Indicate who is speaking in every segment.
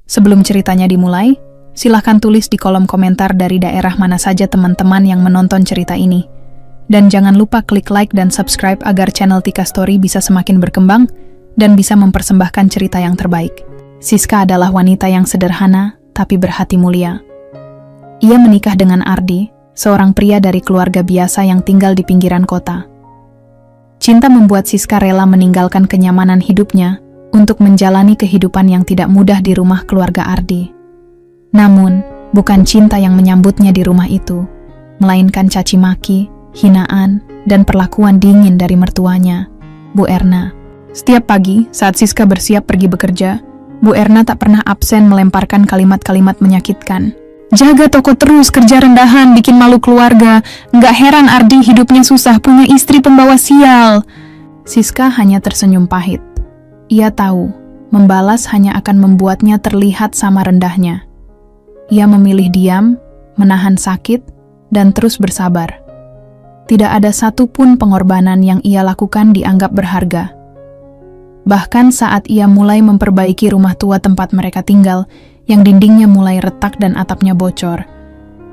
Speaker 1: Sebelum ceritanya dimulai, silahkan tulis di kolom komentar dari daerah mana saja teman-teman yang menonton cerita ini. Dan jangan lupa klik like dan subscribe agar channel Tika Story bisa semakin berkembang dan bisa mempersembahkan cerita yang terbaik. Siska adalah wanita yang sederhana tapi berhati mulia. Ia menikah dengan Ardi, seorang pria dari keluarga biasa yang tinggal di pinggiran kota. Cinta membuat Siska rela meninggalkan kenyamanan hidupnya untuk menjalani kehidupan yang tidak mudah di rumah keluarga Ardi. Namun, bukan cinta yang menyambutnya di rumah itu, melainkan caci maki, hinaan, dan perlakuan dingin dari mertuanya, Bu Erna. Setiap pagi, saat Siska bersiap pergi bekerja, Bu Erna tak pernah absen melemparkan kalimat-kalimat menyakitkan. Jaga toko terus, kerja rendahan, bikin malu keluarga. Nggak heran Ardi hidupnya susah, punya istri pembawa sial. Siska hanya tersenyum pahit. Ia tahu, membalas hanya akan membuatnya terlihat sama rendahnya. Ia memilih diam, menahan sakit, dan terus bersabar. Tidak ada satupun pengorbanan yang ia lakukan dianggap berharga. Bahkan saat ia mulai memperbaiki rumah tua tempat mereka tinggal, yang dindingnya mulai retak dan atapnya bocor,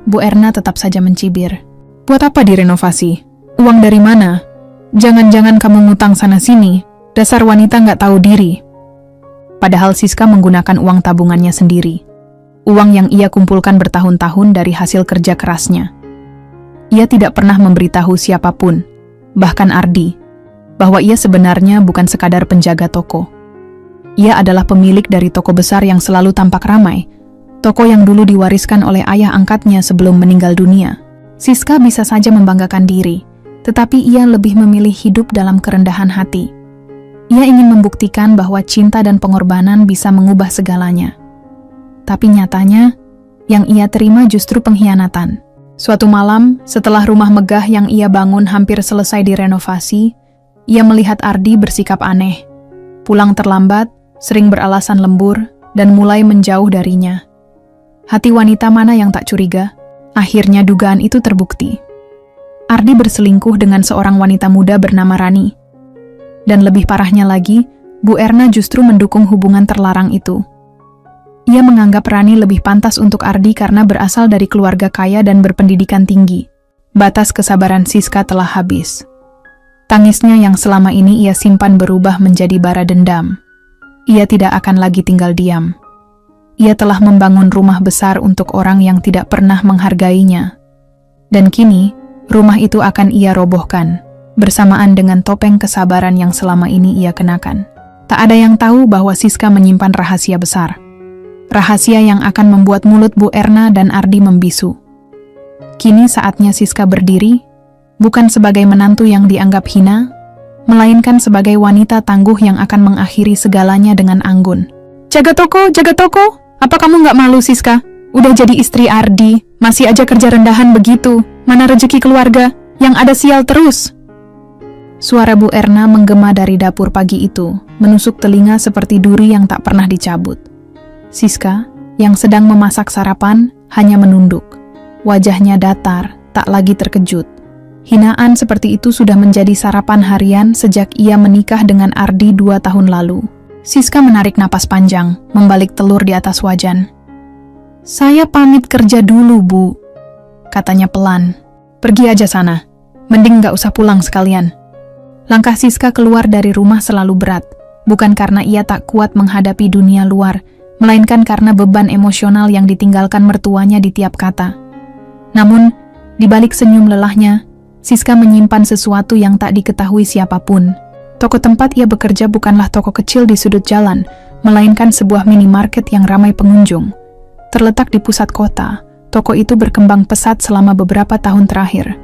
Speaker 1: Bu Erna tetap saja mencibir. Buat apa direnovasi? Uang dari mana? Jangan-jangan kamu ngutang sana-sini. Dasar wanita nggak tahu diri. Padahal Siska menggunakan uang tabungannya sendiri. Uang yang ia kumpulkan bertahun-tahun dari hasil kerja kerasnya. Ia tidak pernah memberitahu siapapun, bahkan Ardi, bahwa ia sebenarnya bukan sekadar penjaga toko. Ia adalah pemilik dari toko besar yang selalu tampak ramai, toko yang dulu diwariskan oleh ayah angkatnya sebelum meninggal dunia. Siska bisa saja membanggakan diri, tetapi ia lebih memilih hidup dalam kerendahan hati. Ia ingin membuktikan bahwa cinta dan pengorbanan bisa mengubah segalanya. Tapi nyatanya, yang ia terima justru pengkhianatan. Suatu malam, setelah rumah megah yang ia bangun hampir selesai direnovasi, ia melihat Ardi bersikap aneh. Pulang terlambat, sering beralasan lembur, dan mulai menjauh darinya. Hati wanita mana yang tak curiga? Akhirnya dugaan itu terbukti. Ardi berselingkuh dengan seorang wanita muda bernama Rani. Dan lebih parahnya lagi, Bu Erna justru mendukung hubungan terlarang itu. Ia menganggap Rani lebih pantas untuk Ardi karena berasal dari keluarga kaya dan berpendidikan tinggi. Batas kesabaran Siska telah habis. Tangisnya yang selama ini ia simpan berubah menjadi bara dendam. Ia tidak akan lagi tinggal diam. Ia telah membangun rumah besar untuk orang yang tidak pernah menghargainya. Dan kini, rumah itu akan ia robohkan, bersamaan dengan topeng kesabaran yang selama ini ia kenakan. Tak ada yang tahu bahwa Siska menyimpan rahasia besar. Rahasia yang akan membuat mulut Bu Erna dan Ardi membisu. Kini saatnya Siska berdiri, bukan sebagai menantu yang dianggap hina, melainkan sebagai wanita tangguh yang akan mengakhiri segalanya dengan anggun. Jaga toko, jaga toko! Apa kamu nggak malu, Siska? Udah jadi istri Ardi, masih aja kerja rendahan begitu. Mana rezeki keluarga? Yang ada sial terus! Suara Bu Erna menggema dari dapur pagi itu, menusuk telinga seperti duri yang tak pernah dicabut. Siska, yang sedang memasak sarapan, hanya menunduk. Wajahnya datar, tak lagi terkejut. Hinaan seperti itu sudah menjadi sarapan harian sejak ia menikah dengan Ardi 2 tahun lalu. Siska menarik napas panjang, membalik telur di atas wajan. Saya pamit kerja dulu, Bu, katanya pelan. Pergi aja sana, mending gak usah pulang sekalian. Langkah Siska keluar dari rumah selalu berat, bukan karena ia tak kuat menghadapi dunia luar, melainkan karena beban emosional yang ditinggalkan mertuanya di tiap kata. Namun, di balik senyum lelahnya, Siska menyimpan sesuatu yang tak diketahui siapapun. Toko tempat ia bekerja bukanlah toko kecil di sudut jalan, melainkan sebuah minimarket yang ramai pengunjung. Terletak di pusat kota, toko itu berkembang pesat selama beberapa tahun terakhir.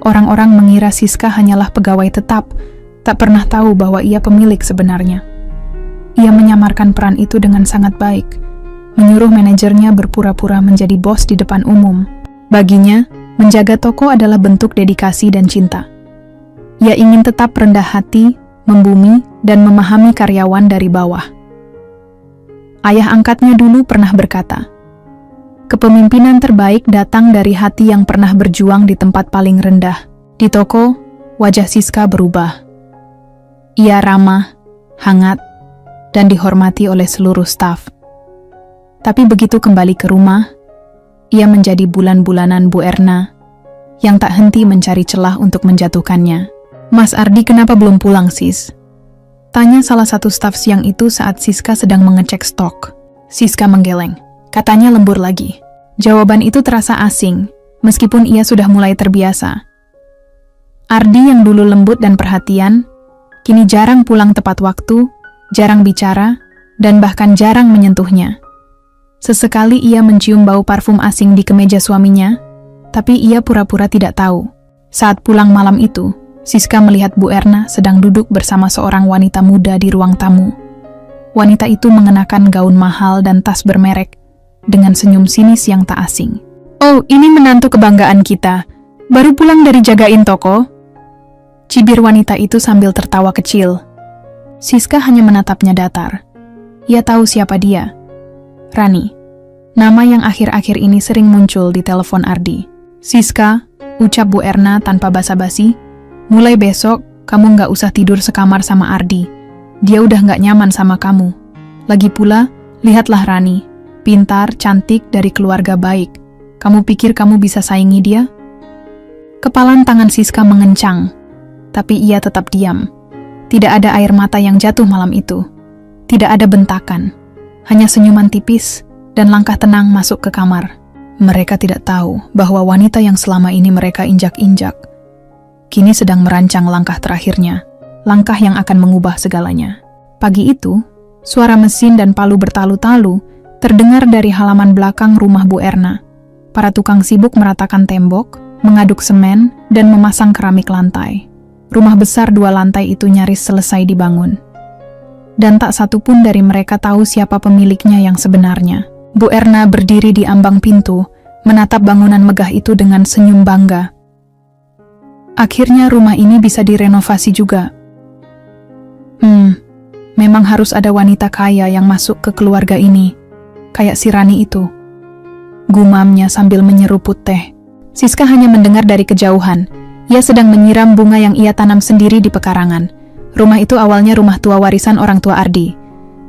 Speaker 1: Orang-orang mengira Siska hanyalah pegawai tetap, tak pernah tahu bahwa ia pemilik sebenarnya. Ia menyamarkan peran itu dengan sangat baik, menyuruh manajernya berpura-pura menjadi bos di depan umum. Baginya, menjaga toko adalah bentuk dedikasi dan cinta. Ia ingin tetap rendah hati, membumi, dan memahami karyawan dari bawah. Ayah angkatnya dulu pernah berkata, kepemimpinan terbaik datang dari hati yang pernah berjuang di tempat paling rendah. Di toko, wajah Siska berubah. Ia ramah, hangat, dan dihormati oleh seluruh staf. Tapi begitu kembali ke rumah, ia menjadi bulan-bulanan Bu Erna yang tak henti mencari celah untuk menjatuhkannya. "Mas Ardi kenapa belum pulang, sis?" tanya salah satu staf siang itu saat Siska sedang mengecek stok. Siska menggeleng. Katanya lembur lagi. Jawaban itu terasa asing, meskipun ia sudah mulai terbiasa. Ardi yang dulu lembut dan perhatian, kini jarang pulang tepat waktu, jarang bicara, dan bahkan jarang menyentuhnya. Sesekali ia mencium bau parfum asing di kemeja suaminya, tapi ia pura-pura tidak tahu. Saat pulang malam itu, Siska melihat Bu Erna sedang duduk bersama seorang wanita muda di ruang tamu. Wanita itu mengenakan gaun mahal dan tas bermerek, dengan senyum sinis yang tak asing. "Oh, ini menantu kebanggaan kita. Baru pulang dari jagain toko?" cibir wanita itu sambil tertawa kecil. Siska hanya menatapnya datar. Ia tahu siapa dia. Rani, nama yang akhir-akhir ini sering muncul di telepon Ardi. "Siska," ucap Bu Erna tanpa basa-basi, "mulai besok, kamu nggak usah tidur sekamar sama Ardi. Dia udah nggak nyaman sama kamu. Lagi pula, lihatlah Rani. Pintar, cantik, dari keluarga baik. Kamu pikir kamu bisa saingi dia?" Kepalan tangan Siska mengencang, tapi ia tetap diam. Tidak ada air mata yang jatuh malam itu. Tidak ada bentakan. Hanya senyuman tipis dan langkah tenang masuk ke kamar. Mereka tidak tahu bahwa wanita yang selama ini mereka injak-injak kini sedang merancang langkah terakhirnya, langkah yang akan mengubah segalanya. Pagi itu, suara mesin dan palu bertalu-talu terdengar dari halaman belakang rumah Bu Erna. Para tukang sibuk meratakan tembok, mengaduk semen, dan memasang keramik lantai. Rumah besar 2 lantai itu nyaris selesai dibangun. Dan tak satu pun dari mereka tahu siapa pemiliknya yang sebenarnya. Bu Erna berdiri di ambang pintu, menatap bangunan megah itu dengan senyum bangga. Akhirnya rumah ini bisa direnovasi juga. Memang harus ada wanita kaya yang masuk ke keluarga ini, kayak si Rani itu, gumamnya sambil menyeruput teh. Siska hanya mendengar dari kejauhan. Ia sedang menyiram bunga yang ia tanam sendiri di pekarangan. Rumah itu awalnya rumah tua warisan orang tua Ardi.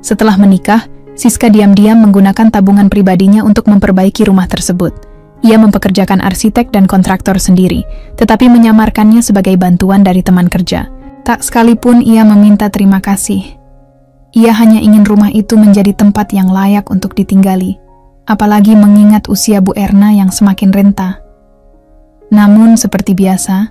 Speaker 1: Setelah menikah, Siska diam-diam menggunakan tabungan pribadinya untuk memperbaiki rumah tersebut. Ia mempekerjakan arsitek dan kontraktor sendiri, tetapi menyamarkannya sebagai bantuan dari teman kerja. Tak sekalipun ia meminta terima kasih. Ia hanya ingin rumah itu menjadi tempat yang layak untuk ditinggali, apalagi mengingat usia Bu Erna yang semakin renta. Namun seperti biasa,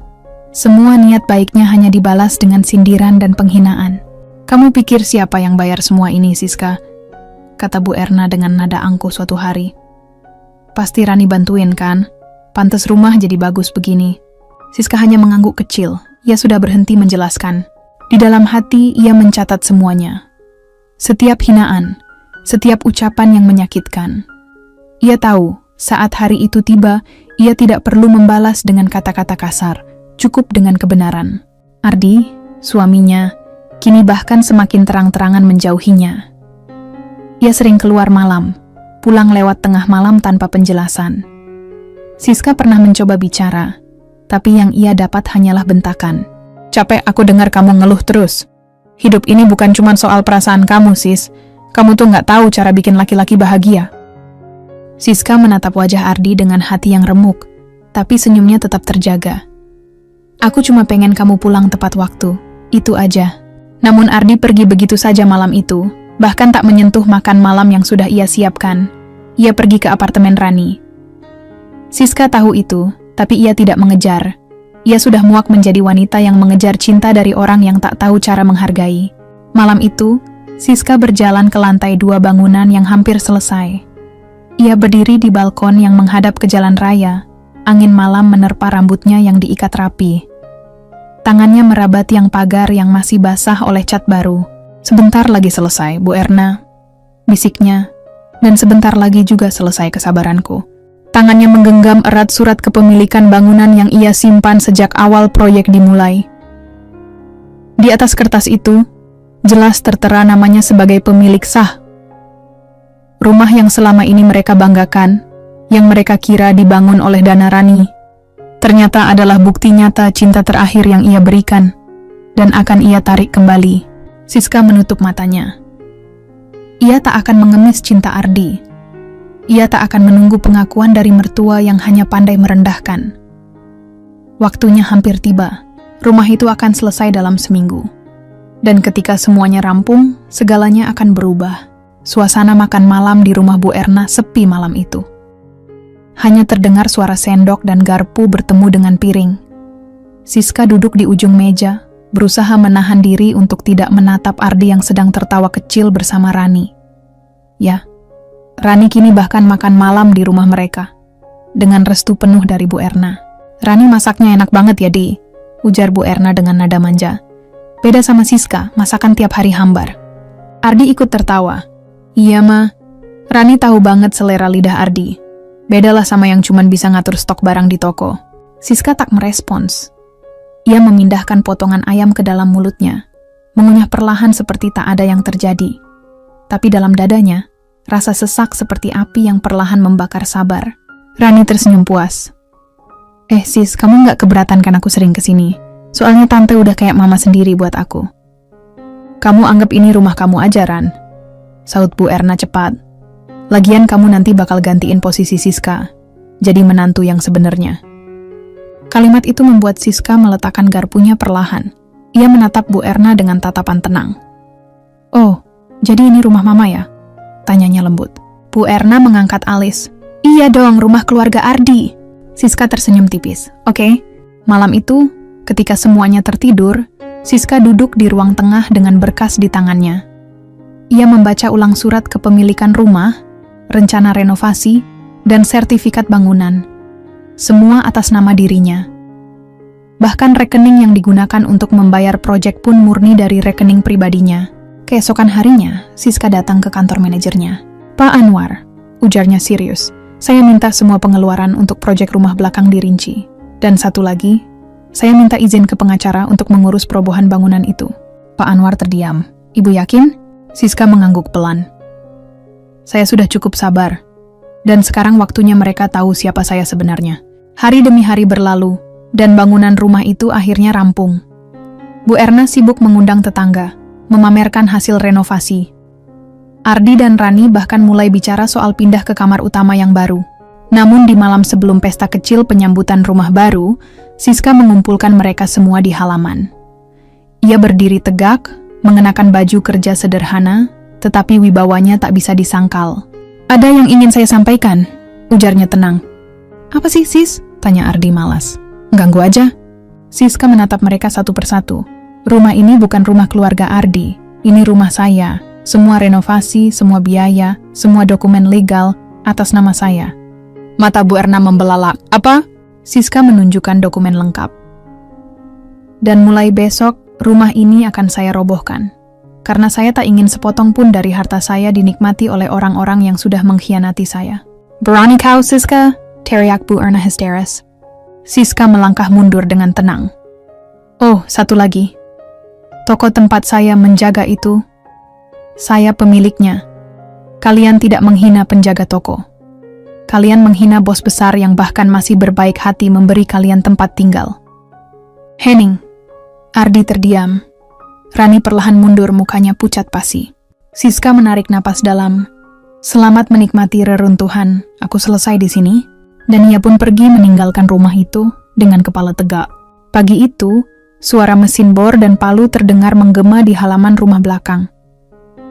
Speaker 1: semua niat baiknya hanya dibalas dengan sindiran dan penghinaan. "Kamu pikir siapa yang bayar semua ini, Siska?" kata Bu Erna dengan nada angkuh suatu hari. "Pasti Rani bantuin kan? Pantes rumah jadi bagus begini." Siska hanya mengangguk kecil. Ia sudah berhenti menjelaskan. Di dalam hati ia mencatat semuanya. Setiap hinaan, setiap ucapan yang menyakitkan. Ia tahu, saat hari itu tiba, ia tidak perlu membalas dengan kata-kata kasar. Cukup dengan kebenaran. Ardi, suaminya, kini bahkan semakin terang-terangan menjauhinya. Ia sering keluar malam, pulang lewat tengah malam tanpa penjelasan. Siska pernah mencoba bicara, tapi yang ia dapat hanyalah bentakan. "Capek aku dengar kamu ngeluh terus. Hidup ini bukan cuma soal perasaan kamu, sis. Kamu tuh nggak tahu cara bikin laki-laki bahagia." Siska menatap wajah Ardi dengan hati yang remuk, tapi senyumnya tetap terjaga. "Aku cuma pengen kamu pulang tepat waktu, itu aja." Namun Ardi pergi begitu saja malam itu, bahkan tak menyentuh makan malam yang sudah ia siapkan. Ia pergi ke apartemen Rani. Siska tahu itu, tapi ia tidak mengejar. Ia sudah muak menjadi wanita yang mengejar cinta dari orang yang tak tahu cara menghargai. Malam itu, Siska berjalan ke lantai 2 bangunan yang hampir selesai. Ia berdiri di balkon yang menghadap ke jalan raya. Angin malam menerpa rambutnya yang diikat rapi. Tangannya merabat tiang pagar yang masih basah oleh cat baru. "Sebentar lagi selesai, Bu Erna," bisiknya, dan sebentar lagi juga selesai kesabaranku. Tangannya menggenggam erat surat kepemilikan bangunan yang ia simpan sejak awal proyek dimulai. Di atas kertas itu, jelas tertera namanya sebagai pemilik sah. Rumah yang selama ini mereka banggakan, yang mereka kira dibangun oleh dana Rani, ternyata adalah bukti nyata cinta terakhir yang ia berikan, dan akan ia tarik kembali. Siska menutup matanya. Ia tak akan mengemis cinta Ardi, Ia tak akan menunggu pengakuan dari mertua yang hanya pandai merendahkan. Waktunya hampir tiba. Rumah itu akan selesai dalam seminggu. Dan ketika semuanya rampung, segalanya akan berubah. Suasana makan malam di rumah Bu Erna sepi malam itu. Hanya terdengar suara sendok dan garpu bertemu dengan piring. Siska duduk di ujung meja, berusaha menahan diri untuk tidak menatap Ardi yang sedang tertawa kecil bersama Rani. Ya, Rani kini bahkan makan malam di rumah mereka, dengan restu penuh dari Bu Erna. "Rani masaknya enak banget ya, Di," ujar Bu Erna dengan nada manja. "Beda sama Siska, masakan tiap hari hambar." Ardi ikut tertawa. "Iya, Ma. Rani tahu banget selera lidah Ardi. Bedalah sama yang cuman bisa ngatur stok barang di toko." Siska tak merespons. Ia memindahkan potongan ayam ke dalam mulutnya, mengunyah perlahan seperti tak ada yang terjadi. Tapi dalam dadanya, rasa sesak seperti api yang perlahan membakar sabar. Rani tersenyum puas. Sis, kamu nggak keberatan kan aku sering kesini? Soalnya tante udah kayak mama sendiri buat aku." "Kamu anggap ini rumah kamu aja, Ran," saut Bu Erna cepat. "Lagian kamu nanti bakal gantiin posisi Siska, jadi menantu yang sebenarnya." Kalimat itu membuat Siska meletakkan garpunya perlahan. Ia menatap Bu Erna dengan tatapan tenang. "Oh, jadi ini rumah mama ya?" tanyanya lembut. Bu Erna mengangkat alis. "Iya dong, rumah keluarga Ardi." Siska tersenyum tipis. "Oke." Malam itu, ketika semuanya tertidur, Siska duduk di ruang tengah dengan berkas di tangannya. Ia membaca ulang surat kepemilikan rumah, rencana renovasi, dan sertifikat bangunan. Semua atas nama dirinya. Bahkan rekening yang digunakan untuk membayar proyek pun murni dari rekening pribadinya. Keesokan harinya, Siska datang ke kantor manajernya. "Pak Anwar," ujarnya serius, "saya minta semua pengeluaran untuk proyek rumah belakang dirinci. Dan satu lagi, saya minta izin ke pengacara untuk mengurus perobohan bangunan itu." Pak Anwar terdiam. "Ibu yakin?" Siska mengangguk pelan. "Saya sudah cukup sabar. Dan sekarang waktunya mereka tahu siapa saya sebenarnya." Hari demi hari berlalu, dan bangunan rumah itu akhirnya rampung. Bu Erna sibuk mengundang tetangga, memamerkan hasil renovasi. Ardi dan Rani bahkan mulai bicara soal pindah ke kamar utama yang baru. Namun di malam sebelum pesta kecil penyambutan rumah baru, Siska mengumpulkan mereka semua di halaman. Ia berdiri tegak, mengenakan baju kerja sederhana, tetapi wibawanya tak bisa disangkal. "Ada yang ingin saya sampaikan," ujarnya tenang. "Apa sih, Sis?" tanya Ardi malas. "Ganggu aja." Siska menatap mereka satu persatu. "Rumah ini bukan rumah keluarga Ardi. Ini rumah saya. Semua renovasi, semua biaya, semua dokumen legal atas nama saya." Mata Bu Erna membelalak. "Apa?" Siska menunjukkan dokumen lengkap. "Dan mulai besok, rumah ini akan saya robohkan. Karena saya tak ingin sepotong pun dari harta saya dinikmati oleh orang-orang yang sudah mengkhianati saya." "Berani kau, Siska?" teriak Bu Erna histeris. Siska melangkah mundur dengan tenang. "Oh, satu lagi. Toko tempat saya menjaga itu, saya pemiliknya. Kalian tidak menghina penjaga toko. Kalian menghina bos besar yang bahkan masih berbaik hati memberi kalian tempat tinggal." "Henning." Ardi terdiam. Rani perlahan mundur, mukanya pucat pasi. Siska menarik napas dalam. "Selamat menikmati reruntuhan. Aku selesai di sini." Dan ia pun pergi meninggalkan rumah itu dengan kepala tegak. Pagi itu, suara mesin bor dan palu terdengar menggema di halaman rumah belakang.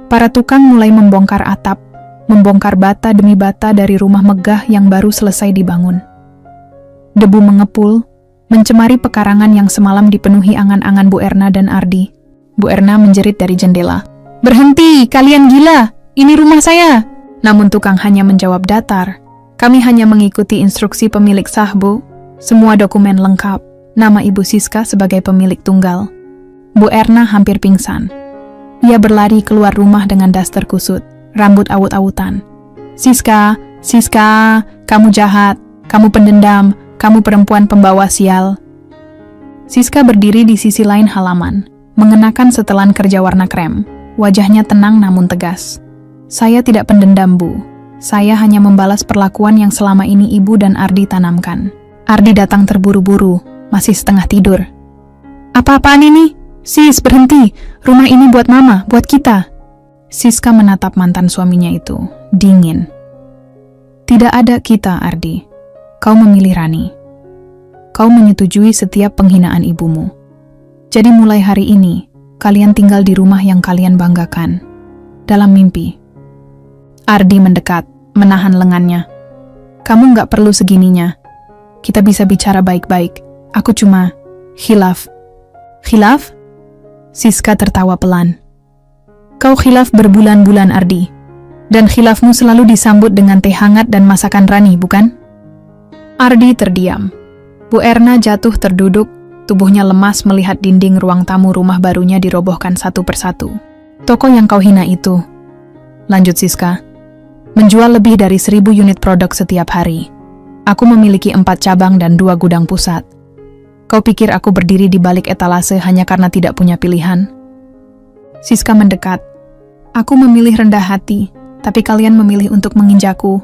Speaker 1: Para tukang mulai membongkar atap, membongkar bata demi bata dari rumah megah yang baru selesai dibangun. Debu mengepul, mencemari pekarangan yang semalam dipenuhi angan-angan Bu Erna dan Ardi. Bu Erna menjerit dari jendela. "Berhenti, kalian gila! Ini rumah saya!" Namun tukang hanya menjawab datar. "Kami hanya mengikuti instruksi pemilik sah, Bu. Semua dokumen lengkap. Nama Ibu Siska sebagai pemilik tunggal." Bu Erna hampir pingsan. Ia berlari keluar rumah dengan daster kusut, rambut awut-awutan. "Siska, Siska, kamu jahat, kamu pendendam, kamu perempuan pembawa sial." Siska berdiri di sisi lain halaman, mengenakan setelan kerja warna krem. Wajahnya tenang namun tegas. "Saya tidak pendendam, Bu. Saya hanya membalas perlakuan yang selama ini Ibu dan Ardi tanamkan." Ardi datang terburu-buru, masih setengah tidur. "Apa-apaan ini? Sis, berhenti. Rumah ini buat Mama, buat kita." Siska menatap mantan suaminya itu, dingin. Tidak ada kita, Ardi. Kau memilih Rani. Kau menyetujui setiap penghinaan ibumu. Jadi mulai hari ini, kalian tinggal di rumah yang kalian banggakan. Dalam mimpi. Ardi mendekat, menahan lengannya. Kamu nggak perlu segininya. Kita bisa bicara baik-baik. Aku cuma khilaf. Khilaf? Siska tertawa pelan. Kau khilaf berbulan-bulan, Ardi. Dan khilafmu selalu disambut dengan teh hangat dan masakan Rani, bukan? Ardi terdiam. Bu Erna jatuh terduduk, tubuhnya lemas melihat dinding ruang tamu rumah barunya dirobohkan satu persatu. Toko yang kau hina itu, lanjut Siska, menjual lebih dari 1.000 unit produk setiap hari. Aku memiliki 4 cabang dan 2 gudang pusat. Kau pikir aku berdiri di balik etalase hanya karena tidak punya pilihan? Siska mendekat. Aku memilih rendah hati, tapi kalian memilih untuk menginjakku.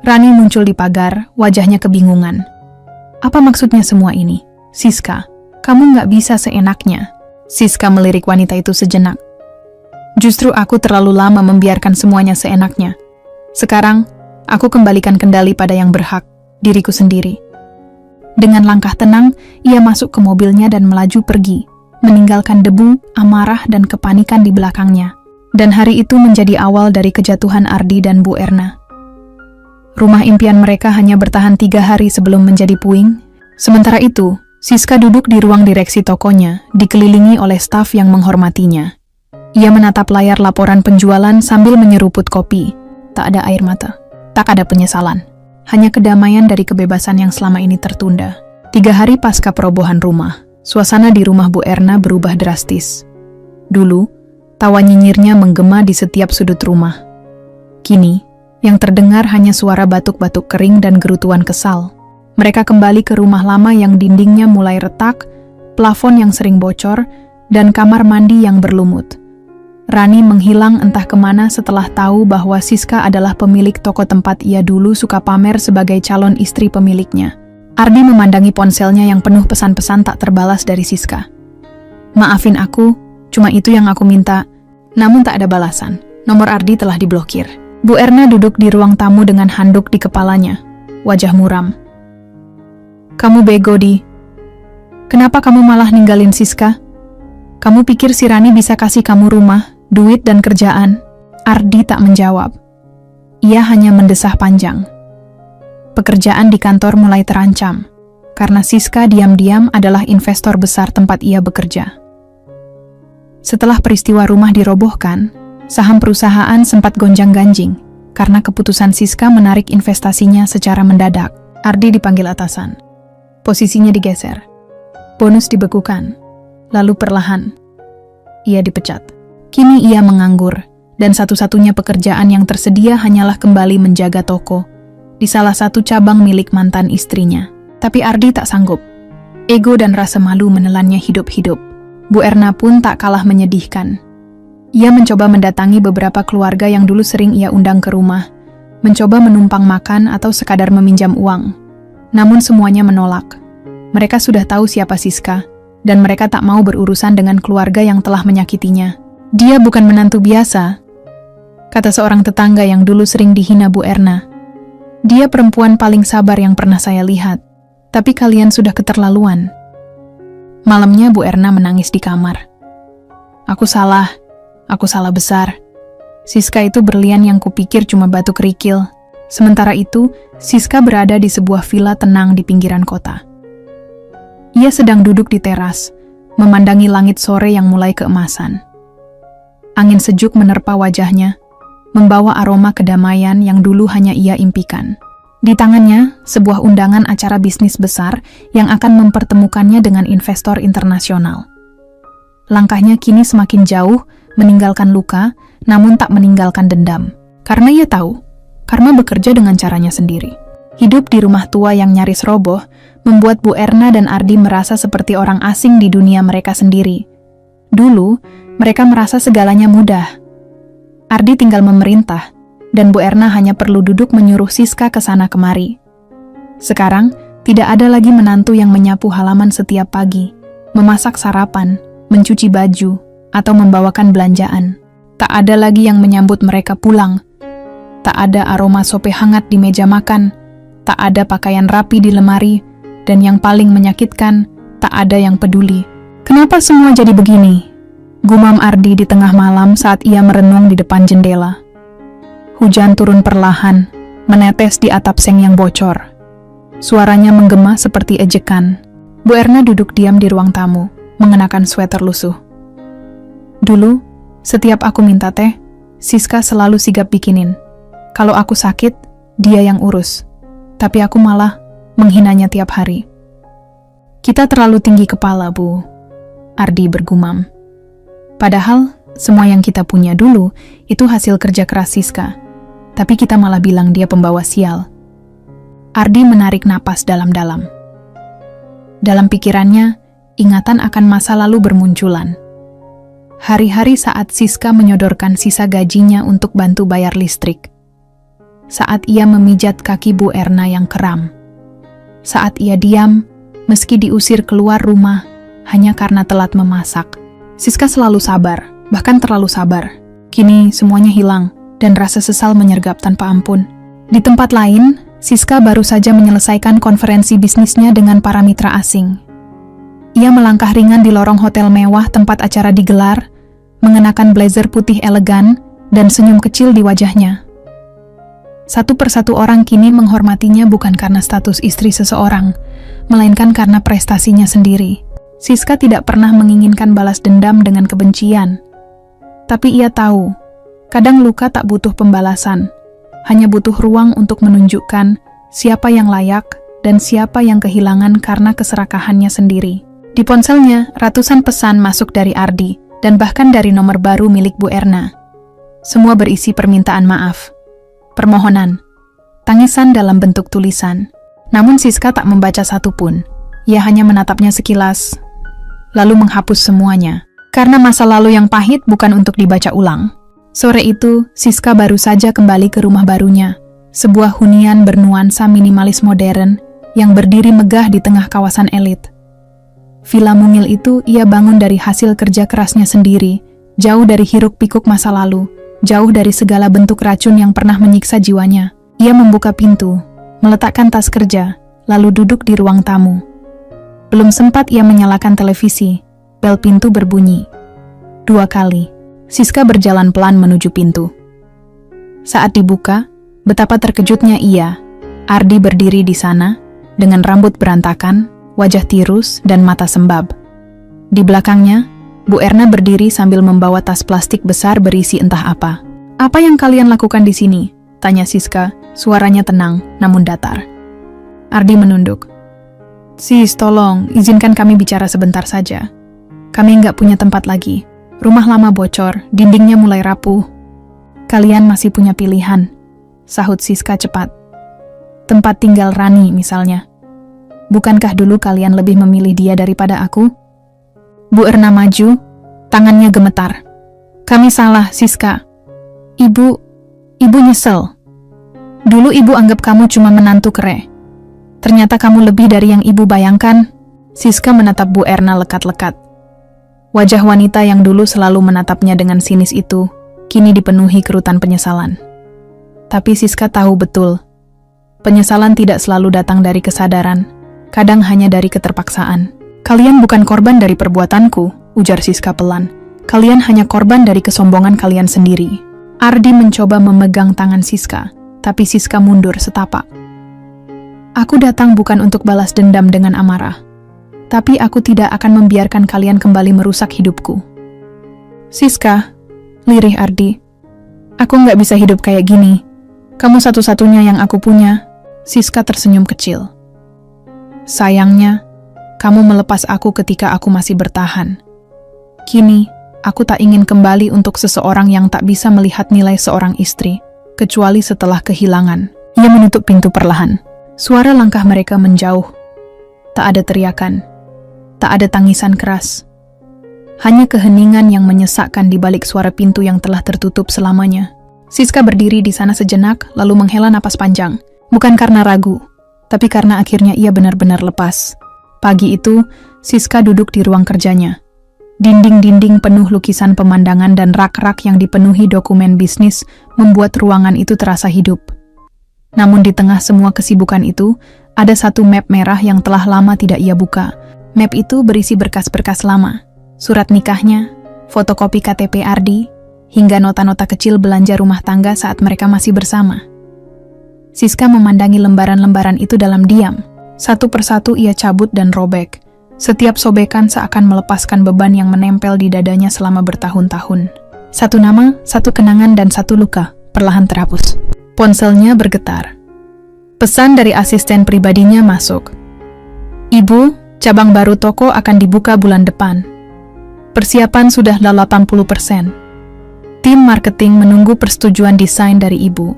Speaker 1: Rani muncul di pagar, wajahnya kebingungan. Apa maksudnya semua ini? Siska, kamu nggak bisa seenaknya. Siska melirik wanita itu sejenak. Justru aku terlalu lama membiarkan semuanya seenaknya. Sekarang, aku kembalikan kendali pada yang berhak, diriku sendiri. Dengan langkah tenang, ia masuk ke mobilnya dan melaju pergi, meninggalkan debu, amarah, dan kepanikan di belakangnya. Dan hari itu menjadi awal dari kejatuhan Ardi dan Bu Erna. Rumah impian mereka hanya bertahan 3 hari sebelum menjadi puing. Sementara itu, Siska duduk di ruang direksi tokonya, dikelilingi oleh staf yang menghormatinya. Ia menatap layar laporan penjualan sambil menyeruput kopi. Tak ada air mata, tak ada penyesalan. Hanya kedamaian dari kebebasan yang selama ini tertunda. 3 hari pasca perobohan rumah, suasana di rumah Bu Erna berubah drastis. Dulu, tawa nyinyirnya menggema di setiap sudut rumah. Kini, yang terdengar hanya suara batuk-batuk kering dan gerutuan kesal. Mereka kembali ke rumah lama yang dindingnya mulai retak, plafon yang sering bocor, dan kamar mandi yang berlumut. Rani menghilang entah kemana setelah tahu bahwa Siska adalah pemilik toko tempat ia dulu suka pamer sebagai calon istri pemiliknya. Ardi memandangi ponselnya yang penuh pesan-pesan tak terbalas dari Siska. Maafin aku, cuma itu yang aku minta. Namun tak ada balasan. Nomor Ardi telah diblokir. Bu Erna duduk di ruang tamu dengan handuk di kepalanya, wajah muram. Kamu bego, Di. Kenapa kamu malah ninggalin Siska? Kamu pikir si Rani bisa kasih kamu rumah, duit dan kerjaan? Ardi tak menjawab. Ia hanya mendesah panjang. Pekerjaan di kantor mulai terancam, karena Siska diam-diam adalah investor besar tempat ia bekerja. Setelah peristiwa rumah dirobohkan, saham perusahaan sempat gonjang-ganjing karena keputusan Siska menarik investasinya secara mendadak. Ardi dipanggil atasan. Posisinya digeser. Bonus dibekukan. Lalu perlahan, ia dipecat. Kini ia menganggur, dan satu-satunya pekerjaan yang tersedia hanyalah kembali menjaga toko di salah satu cabang milik mantan istrinya. Tapi Ardi tak sanggup. Ego dan rasa malu menelannya hidup-hidup. Bu Erna pun tak kalah menyedihkan. Ia mencoba mendatangi beberapa keluarga yang dulu sering ia undang ke rumah, mencoba menumpang makan atau sekadar meminjam uang. Namun semuanya menolak. Mereka sudah tahu siapa Siska, dan mereka tak mau berurusan dengan keluarga yang telah menyakitinya. Dia bukan menantu biasa, kata seorang tetangga yang dulu sering dihina Bu Erna. Dia perempuan paling sabar yang pernah saya lihat, tapi kalian sudah keterlaluan. Malamnya Bu Erna menangis di kamar. Aku salah besar. Siska itu berlian yang kupikir cuma batu kerikil. Sementara itu, Siska berada di sebuah villa tenang di pinggiran kota. Ia sedang duduk di teras, memandangi langit sore yang mulai keemasan. Angin sejuk menerpa wajahnya, membawa aroma kedamaian yang dulu hanya ia impikan. Di tangannya, sebuah undangan acara bisnis besar yang akan mempertemukannya dengan investor internasional. Langkahnya kini semakin jauh, meninggalkan luka, namun tak meninggalkan dendam. Karena ia tahu, karma bekerja dengan caranya sendiri. Hidup di rumah tua yang nyaris roboh, membuat Bu Erna dan Ardi merasa seperti orang asing di dunia mereka sendiri. Dulu, mereka merasa segalanya mudah. Ardi tinggal memerintah, dan Bu Erna hanya perlu duduk menyuruh Siska ke sana kemari. Sekarang, tidak ada lagi menantu yang menyapu halaman setiap pagi, memasak sarapan, mencuci baju, atau membawakan belanjaan. Tak ada lagi yang menyambut mereka pulang. Tak ada aroma sope hangat di meja makan, tak ada pakaian rapi di lemari, dan yang paling menyakitkan, tak ada yang peduli. Kenapa semua jadi begini? Gumam Ardi di tengah malam saat ia merenung di depan jendela. Hujan turun perlahan, menetes di atap seng yang bocor. Suaranya menggema seperti ejekan. Bu Erna duduk diam di ruang tamu, mengenakan sweater lusuh. Dulu, setiap aku minta teh, Siska selalu sigap bikinin. Kalau aku sakit, dia yang urus. Tapi aku malah menghinanya tiap hari. Kita terlalu tinggi kepala, Bu. Ardi bergumam. Padahal, semua yang kita punya dulu itu hasil kerja keras Siska. Tapi kita malah bilang dia pembawa sial. Ardi menarik napas dalam-dalam. Dalam pikirannya, ingatan akan masa lalu bermunculan. Hari-hari saat Siska menyodorkan sisa gajinya untuk bantu bayar listrik. Saat ia memijat kaki Bu Erna yang kram. Saat ia diam, meski diusir keluar rumah, hanya karena telat memasak. Siska selalu sabar, bahkan terlalu sabar. Kini semuanya hilang, dan rasa sesal menyergap tanpa ampun. Di tempat lain, Siska baru saja menyelesaikan konferensi bisnisnya dengan para mitra asing. Ia melangkah ringan di lorong hotel mewah tempat acara digelar, mengenakan blazer putih elegan, dan senyum kecil di wajahnya. Satu persatu orang kini menghormatinya bukan karena status istri seseorang, melainkan karena prestasinya sendiri. Siska tidak pernah menginginkan balas dendam dengan kebencian. Tapi ia tahu, kadang luka tak butuh pembalasan, hanya butuh ruang untuk menunjukkan siapa yang layak dan siapa yang kehilangan karena keserakahannya sendiri. Di ponselnya, ratusan pesan masuk dari Ardi, dan bahkan dari nomor baru milik Bu Erna. Semua berisi permintaan maaf, permohonan, tangisan dalam bentuk tulisan. Namun Siska tak membaca satupun. Ia hanya menatapnya sekilas, lalu menghapus semuanya. Karena masa lalu yang pahit bukan untuk dibaca ulang. Sore itu, Siska baru saja kembali ke rumah barunya. Sebuah hunian bernuansa minimalis modern yang berdiri megah di tengah kawasan elit. Villa mungil itu ia bangun dari hasil kerja kerasnya sendiri, jauh dari hiruk-pikuk masa lalu, jauh dari segala bentuk racun yang pernah menyiksa jiwanya. Ia membuka pintu, meletakkan tas kerja, lalu duduk di ruang tamu. Belum sempat ia menyalakan televisi, bel pintu berbunyi. 2 kali, Siska berjalan pelan menuju pintu. Saat dibuka, betapa terkejutnya ia. Ardi berdiri di sana, dengan rambut berantakan, wajah tirus, dan mata sembab. Di belakangnya, Bu Erna berdiri sambil membawa tas plastik besar berisi entah apa. "Apa yang kalian lakukan di sini?" tanya Siska, suaranya tenang namun datar. Ardi menunduk. "Sis, tolong, izinkan kami bicara sebentar saja. Kami nggak punya tempat lagi. Rumah lama bocor, dindingnya mulai rapuh. Kalian masih punya pilihan," sahut Siska cepat. "Tempat tinggal Rani misalnya. Bukankah dulu kalian lebih memilih dia daripada aku?" Bu Erna maju, tangannya gemetar. "Kami salah, Siska. Ibu nyesel. Dulu ibu anggap kamu cuma menantu kere. Ternyata kamu lebih dari yang ibu bayangkan." Siska menatap Bu Erna lekat-lekat. Wajah wanita yang dulu selalu menatapnya dengan sinis itu, kini dipenuhi kerutan penyesalan. Tapi Siska tahu betul, penyesalan tidak selalu datang dari kesadaran, kadang hanya dari keterpaksaan. "Kalian bukan korban dari perbuatanku," ujar Siska pelan. "Kalian hanya korban dari kesombongan kalian sendiri." Ardi mencoba memegang tangan Siska, tapi Siska mundur setapak. "Aku datang bukan untuk balas dendam dengan amarah, tapi aku tidak akan membiarkan kalian kembali merusak hidupku." "Siska," lirih Ardi, "aku nggak bisa hidup kayak gini. Kamu satu-satunya yang aku punya." Siska tersenyum kecil. "Sayangnya, kamu melepas aku ketika aku masih bertahan. Kini, aku tak ingin kembali untuk seseorang yang tak bisa melihat nilai seorang istri, kecuali setelah kehilangan." Ia menutup pintu perlahan. Suara langkah mereka menjauh. Tak ada teriakan, tak ada tangisan keras. Hanya keheningan yang menyesakkan di balik suara pintu yang telah tertutup selamanya. Siska berdiri di sana sejenak, lalu menghela napas panjang. Bukan karena ragu, tapi karena akhirnya ia benar-benar lepas. Pagi itu, Siska duduk di ruang kerjanya. Dinding-dinding penuh lukisan pemandangan dan rak-rak yang dipenuhi dokumen bisnis membuat ruangan itu terasa hidup. Namun di tengah semua kesibukan itu, ada satu map merah yang telah lama tidak ia buka. Map itu berisi berkas-berkas lama, surat nikahnya, fotokopi KTP Ardi, hingga nota-nota kecil belanja rumah tangga saat mereka masih bersama. Siska memandangi lembaran-lembaran itu dalam diam. Satu persatu ia cabut dan robek. Setiap sobekan seakan melepaskan beban yang menempel di dadanya selama bertahun-tahun. Satu nama, satu kenangan, dan satu luka perlahan terhapus. Ponselnya bergetar. Pesan dari asisten pribadinya masuk. Ibu, cabang baru toko akan dibuka bulan depan. Persiapan sudah 80%. Tim marketing menunggu persetujuan desain dari ibu.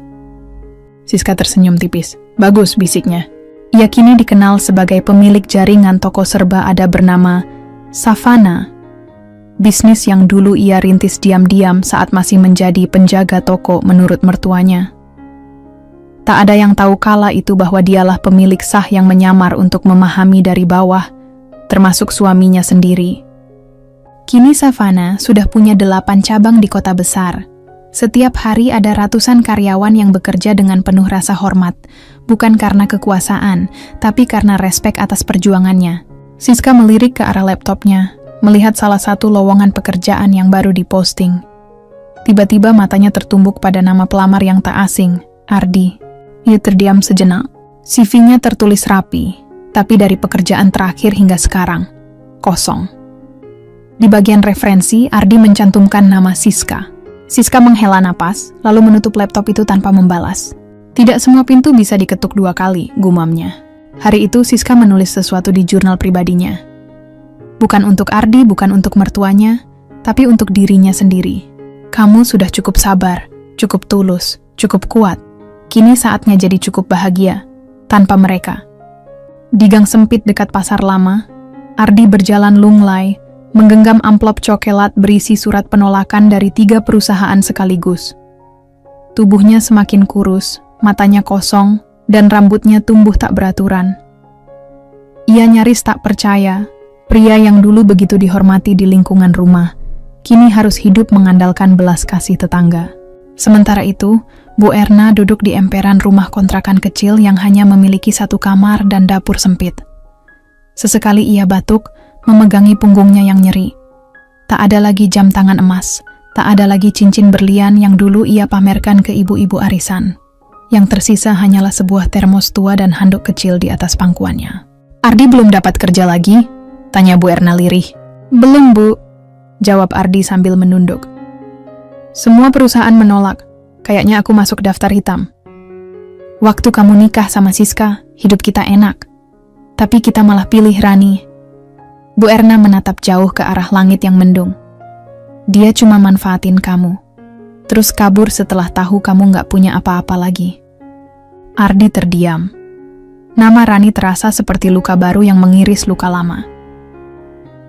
Speaker 1: Siska tersenyum tipis. Bagus, bisiknya. Ia kini dikenal sebagai pemilik jaringan toko serba ada bernama Savana. Bisnis yang dulu ia rintis diam-diam saat masih menjadi penjaga toko menurut mertuanya. Tak ada yang tahu kala itu bahwa dialah pemilik sah yang menyamar untuk memahami dari bawah, termasuk suaminya sendiri. Kini Savana sudah punya 8 cabang di kota besar. Setiap hari ada ratusan karyawan yang bekerja dengan penuh rasa hormat, bukan karena kekuasaan, tapi karena respek atas perjuangannya. Siska melirik ke arah laptopnya, melihat salah satu lowongan pekerjaan yang baru diposting. Tiba-tiba matanya tertumbuk pada nama pelamar yang tak asing, Ardi. Ia terdiam sejenak. CV-nya tertulis rapi, tapi dari pekerjaan terakhir hingga sekarang, kosong. Di bagian referensi, Ardi mencantumkan nama Siska. Siska menghela napas, lalu menutup laptop itu tanpa membalas. Tidak semua pintu bisa diketuk 2 kali, gumamnya. Hari itu Siska menulis sesuatu di jurnal pribadinya. Bukan untuk Ardi, bukan untuk mertuanya, tapi untuk dirinya sendiri. Kamu sudah cukup sabar, cukup tulus, cukup kuat. Kini saatnya jadi cukup bahagia, tanpa mereka. Di gang sempit dekat pasar lama, Ardi berjalan lunglai, menggenggam amplop coklat berisi surat penolakan dari 3 perusahaan sekaligus. Tubuhnya semakin kurus, matanya kosong, dan rambutnya tumbuh tak beraturan. Ia nyaris tak percaya, pria yang dulu begitu dihormati di lingkungan rumah, kini harus hidup mengandalkan belas kasih tetangga. Sementara itu, Bu Erna duduk di emperan rumah kontrakan kecil yang hanya memiliki 1 kamar dan dapur sempit. Sesekali ia batuk, memegangi punggungnya yang nyeri. Tak ada lagi jam tangan emas, tak ada lagi cincin berlian yang dulu ia pamerkan ke ibu-ibu arisan. Yang tersisa hanyalah sebuah termos tua dan handuk kecil di atas pangkuannya. Ardi belum dapat kerja lagi? Tanya Bu Erna lirih. Belum, Bu, jawab Ardi sambil menunduk. Semua perusahaan menolak, kayaknya aku masuk daftar hitam. Waktu kamu nikah sama Siska, hidup kita enak. Tapi kita malah pilih Rani. Bu Erna menatap jauh ke arah langit yang mendung. Dia cuma manfaatin kamu. Terus kabur setelah tahu kamu gak punya apa-apa lagi. Ardi terdiam. Nama Rani terasa seperti luka baru yang mengiris luka lama.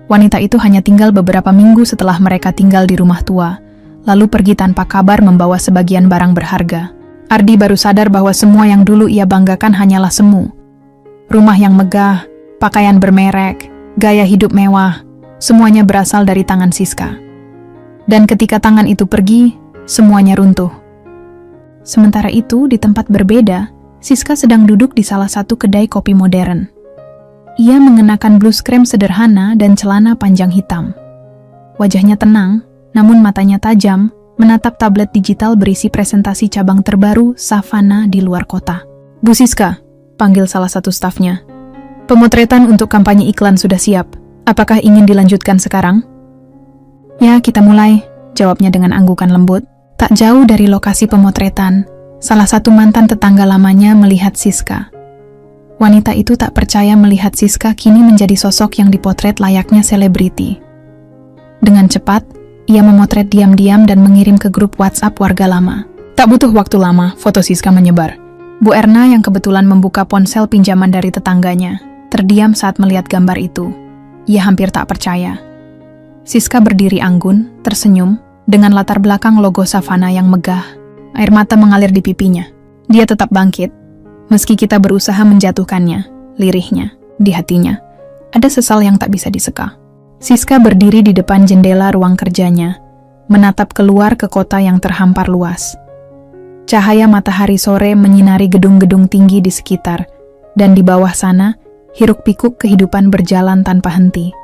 Speaker 1: Wanita itu hanya tinggal beberapa minggu setelah mereka tinggal di rumah tua, lalu pergi tanpa kabar membawa sebagian barang berharga. Ardi baru sadar bahwa semua yang dulu ia banggakan hanyalah semu. Rumah yang megah, pakaian bermerek, gaya hidup mewah, semuanya berasal dari tangan Siska. Dan ketika tangan itu pergi, semuanya runtuh. Sementara itu, di tempat berbeda, Siska sedang duduk di salah satu kedai kopi modern. Ia mengenakan blus krem sederhana dan celana panjang hitam. Wajahnya tenang, namun matanya tajam, menatap tablet digital berisi presentasi cabang terbaru Savana di luar kota. Bu Siska, panggil salah satu stafnya. Pemotretan untuk kampanye iklan sudah siap. Apakah ingin dilanjutkan sekarang? Ya, kita mulai, jawabnya dengan anggukan lembut. Tak jauh dari lokasi pemotretan, salah satu mantan tetangga lamanya melihat Siska. Wanita itu tak percaya melihat Siska kini menjadi sosok yang dipotret layaknya selebriti. Dengan cepat, ia memotret diam-diam dan mengirim ke grup WhatsApp warga lama. Tak butuh waktu lama, foto Siska menyebar. Bu Erna yang kebetulan membuka ponsel pinjaman dari tetangganya, terdiam saat melihat gambar itu. Ia hampir tak percaya. Siska berdiri anggun, tersenyum, dengan latar belakang logo Savana yang megah. Air mata mengalir di pipinya. Dia tetap bangkit, meski kita berusaha menjatuhkannya, lirihnya, di hatinya. Ada sesal yang tak bisa diseka. Siska berdiri di depan jendela ruang kerjanya, menatap keluar ke kota yang terhampar luas. Cahaya matahari sore menyinari gedung-gedung tinggi di sekitar, dan di bawah sana, hiruk-pikuk kehidupan berjalan tanpa henti.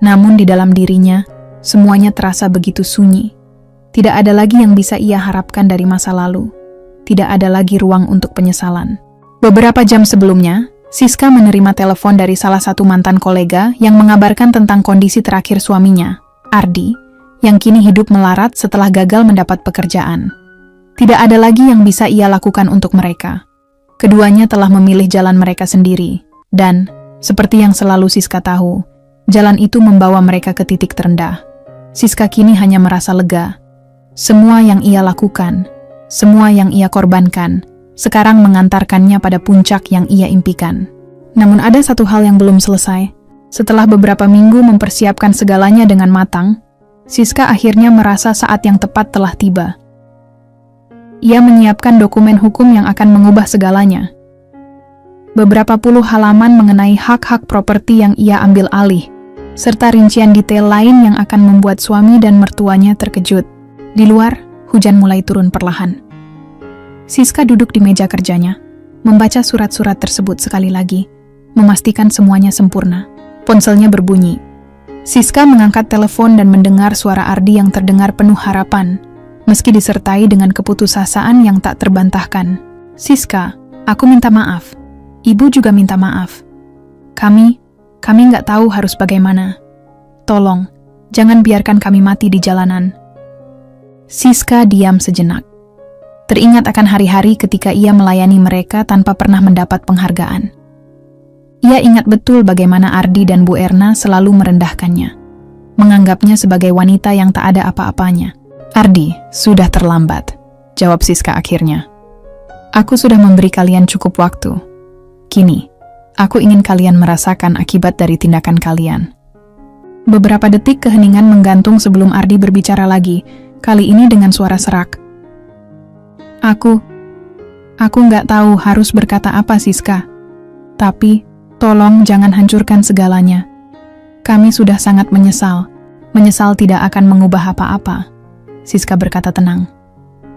Speaker 1: Namun di dalam dirinya, semuanya terasa begitu sunyi. Tidak ada lagi yang bisa ia harapkan dari masa lalu. Tidak ada lagi ruang untuk penyesalan. Beberapa jam sebelumnya, Siska menerima telepon dari salah satu mantan kolega yang mengabarkan tentang kondisi terakhir suaminya, Ardi, yang kini hidup melarat setelah gagal mendapat pekerjaan. Tidak ada lagi yang bisa ia lakukan untuk mereka. Keduanya telah memilih jalan mereka sendiri, dan, seperti yang selalu Siska tahu, jalan itu membawa mereka ke titik terendah. Siska kini hanya merasa lega. Semua yang ia lakukan, semua yang ia korbankan, sekarang mengantarkannya pada puncak yang ia impikan. Namun ada satu hal yang belum selesai. Setelah beberapa minggu mempersiapkan segalanya dengan matang, Siska akhirnya merasa saat yang tepat telah tiba. Ia menyiapkan dokumen hukum yang akan mengubah segalanya. Beberapa puluh halaman mengenai hak-hak properti yang ia ambil alih, serta rincian detail lain yang akan membuat suami dan mertuanya terkejut. Di luar, hujan mulai turun perlahan. Siska duduk di meja kerjanya, membaca surat-surat tersebut sekali lagi, memastikan semuanya sempurna. Ponselnya berbunyi. Siska mengangkat telepon dan mendengar suara Ardi yang terdengar penuh harapan, meski disertai dengan keputusasaan yang tak terbantahkan. Siska, aku minta maaf. Ibu juga minta maaf. Kami nggak tahu harus bagaimana. Tolong, jangan biarkan kami mati di jalanan. Siska diam sejenak. Teringat akan hari-hari ketika ia melayani mereka tanpa pernah mendapat penghargaan. Ia ingat betul bagaimana Ardi dan Bu Erna selalu merendahkannya, menganggapnya sebagai wanita yang tak ada apa-apanya. Ardi, sudah terlambat, jawab Siska akhirnya. Aku sudah memberi kalian cukup waktu. Kini, aku ingin kalian merasakan akibat dari tindakan kalian. Beberapa detik keheningan menggantung sebelum Ardi berbicara lagi, kali ini dengan suara serak. Aku nggak tahu harus berkata apa, Siska. Tapi, tolong jangan hancurkan segalanya. Kami sudah sangat menyesal. Menyesal tidak akan mengubah apa-apa. Siska berkata tenang.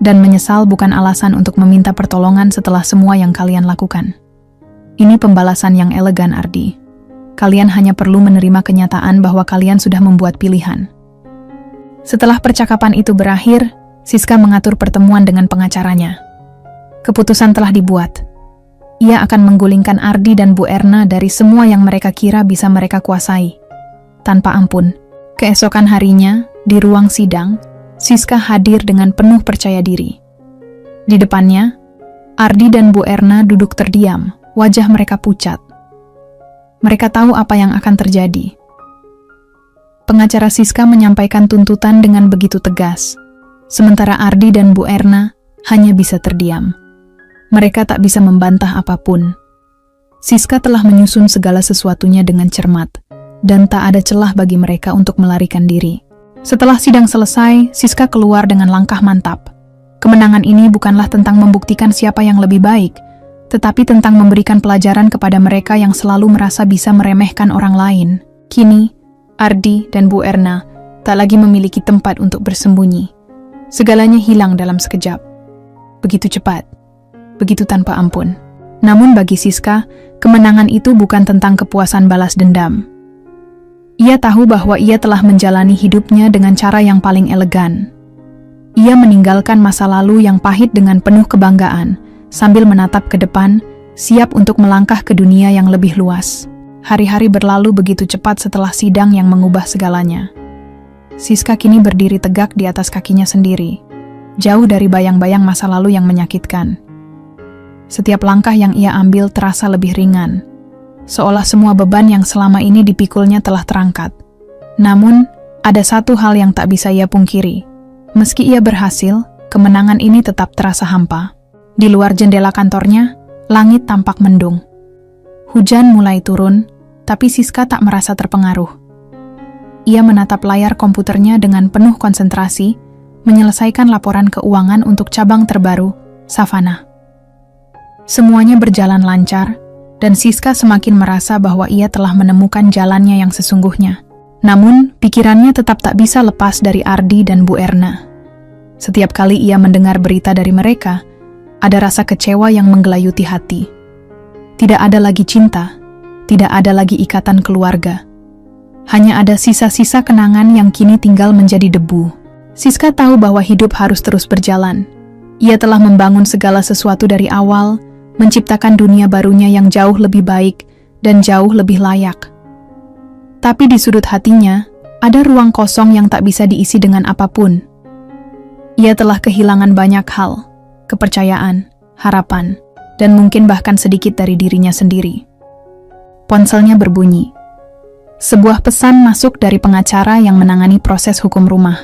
Speaker 1: Dan menyesal bukan alasan untuk meminta pertolongan setelah semua yang kalian lakukan. Ini pembalasan yang elegan, Ardi. Kalian hanya perlu menerima kenyataan bahwa kalian sudah membuat pilihan. Setelah percakapan itu berakhir, Siska mengatur pertemuan dengan pengacaranya. Keputusan telah dibuat. Ia akan menggulingkan Ardi dan Bu Erna dari semua yang mereka kira bisa mereka kuasai. Tanpa ampun. Keesokan harinya, di ruang sidang, Siska hadir dengan penuh percaya diri. Di depannya, Ardi dan Bu Erna duduk terdiam, wajah mereka pucat. Mereka tahu apa yang akan terjadi. Pengacara Siska menyampaikan tuntutan dengan begitu tegas. Sementara Ardi dan Bu Erna hanya bisa terdiam. Mereka tak bisa membantah apapun. Siska telah menyusun segala sesuatunya dengan cermat, dan tak ada celah bagi mereka untuk melarikan diri. Setelah sidang selesai, Siska keluar dengan langkah mantap. Kemenangan ini bukanlah tentang membuktikan siapa yang lebih baik, tetapi tentang memberikan pelajaran kepada mereka yang selalu merasa bisa meremehkan orang lain. Kini, Ardi dan Bu Erna tak lagi memiliki tempat untuk bersembunyi. Segalanya hilang dalam sekejap. Begitu cepat, begitu tanpa ampun. Namun bagi Siska, kemenangan itu bukan tentang kepuasan balas dendam. Ia tahu bahwa ia telah menjalani hidupnya dengan cara yang paling elegan. Ia meninggalkan masa lalu yang pahit dengan penuh kebanggaan, sambil menatap ke depan, siap untuk melangkah ke dunia yang lebih luas. Hari-hari berlalu begitu cepat setelah sidang yang mengubah segalanya. Siska kini berdiri tegak di atas kakinya sendiri, jauh dari bayang-bayang masa lalu yang menyakitkan. Setiap langkah yang ia ambil terasa lebih ringan, seolah semua beban yang selama ini dipikulnya telah terangkat. Namun, ada satu hal yang tak bisa ia pungkiri. Meski ia berhasil, kemenangan ini tetap terasa hampa. Di luar jendela kantornya, langit tampak mendung. Hujan mulai turun, tapi Siska tak merasa terpengaruh. Ia menatap layar komputernya dengan penuh konsentrasi, menyelesaikan laporan keuangan untuk cabang terbaru, Savannah. Semuanya berjalan lancar, dan Siska semakin merasa bahwa ia telah menemukan jalannya yang sesungguhnya. Namun, pikirannya tetap tak bisa lepas dari Ardi dan Bu Erna. Setiap kali ia mendengar berita dari mereka, ada rasa kecewa yang menggelayuti hati. Tidak ada lagi cinta, tidak ada lagi ikatan keluarga. Hanya ada sisa-sisa kenangan yang kini tinggal menjadi debu. Siska tahu bahwa hidup harus terus berjalan. Ia telah membangun segala sesuatu dari awal, menciptakan dunia barunya yang jauh lebih baik dan jauh lebih layak. Tapi di sudut hatinya, ada ruang kosong yang tak bisa diisi dengan apapun. Ia telah kehilangan banyak hal, kepercayaan, harapan, dan mungkin bahkan sedikit dari dirinya sendiri. Ponselnya berbunyi. Sebuah pesan masuk dari pengacara yang menangani proses hukum rumah.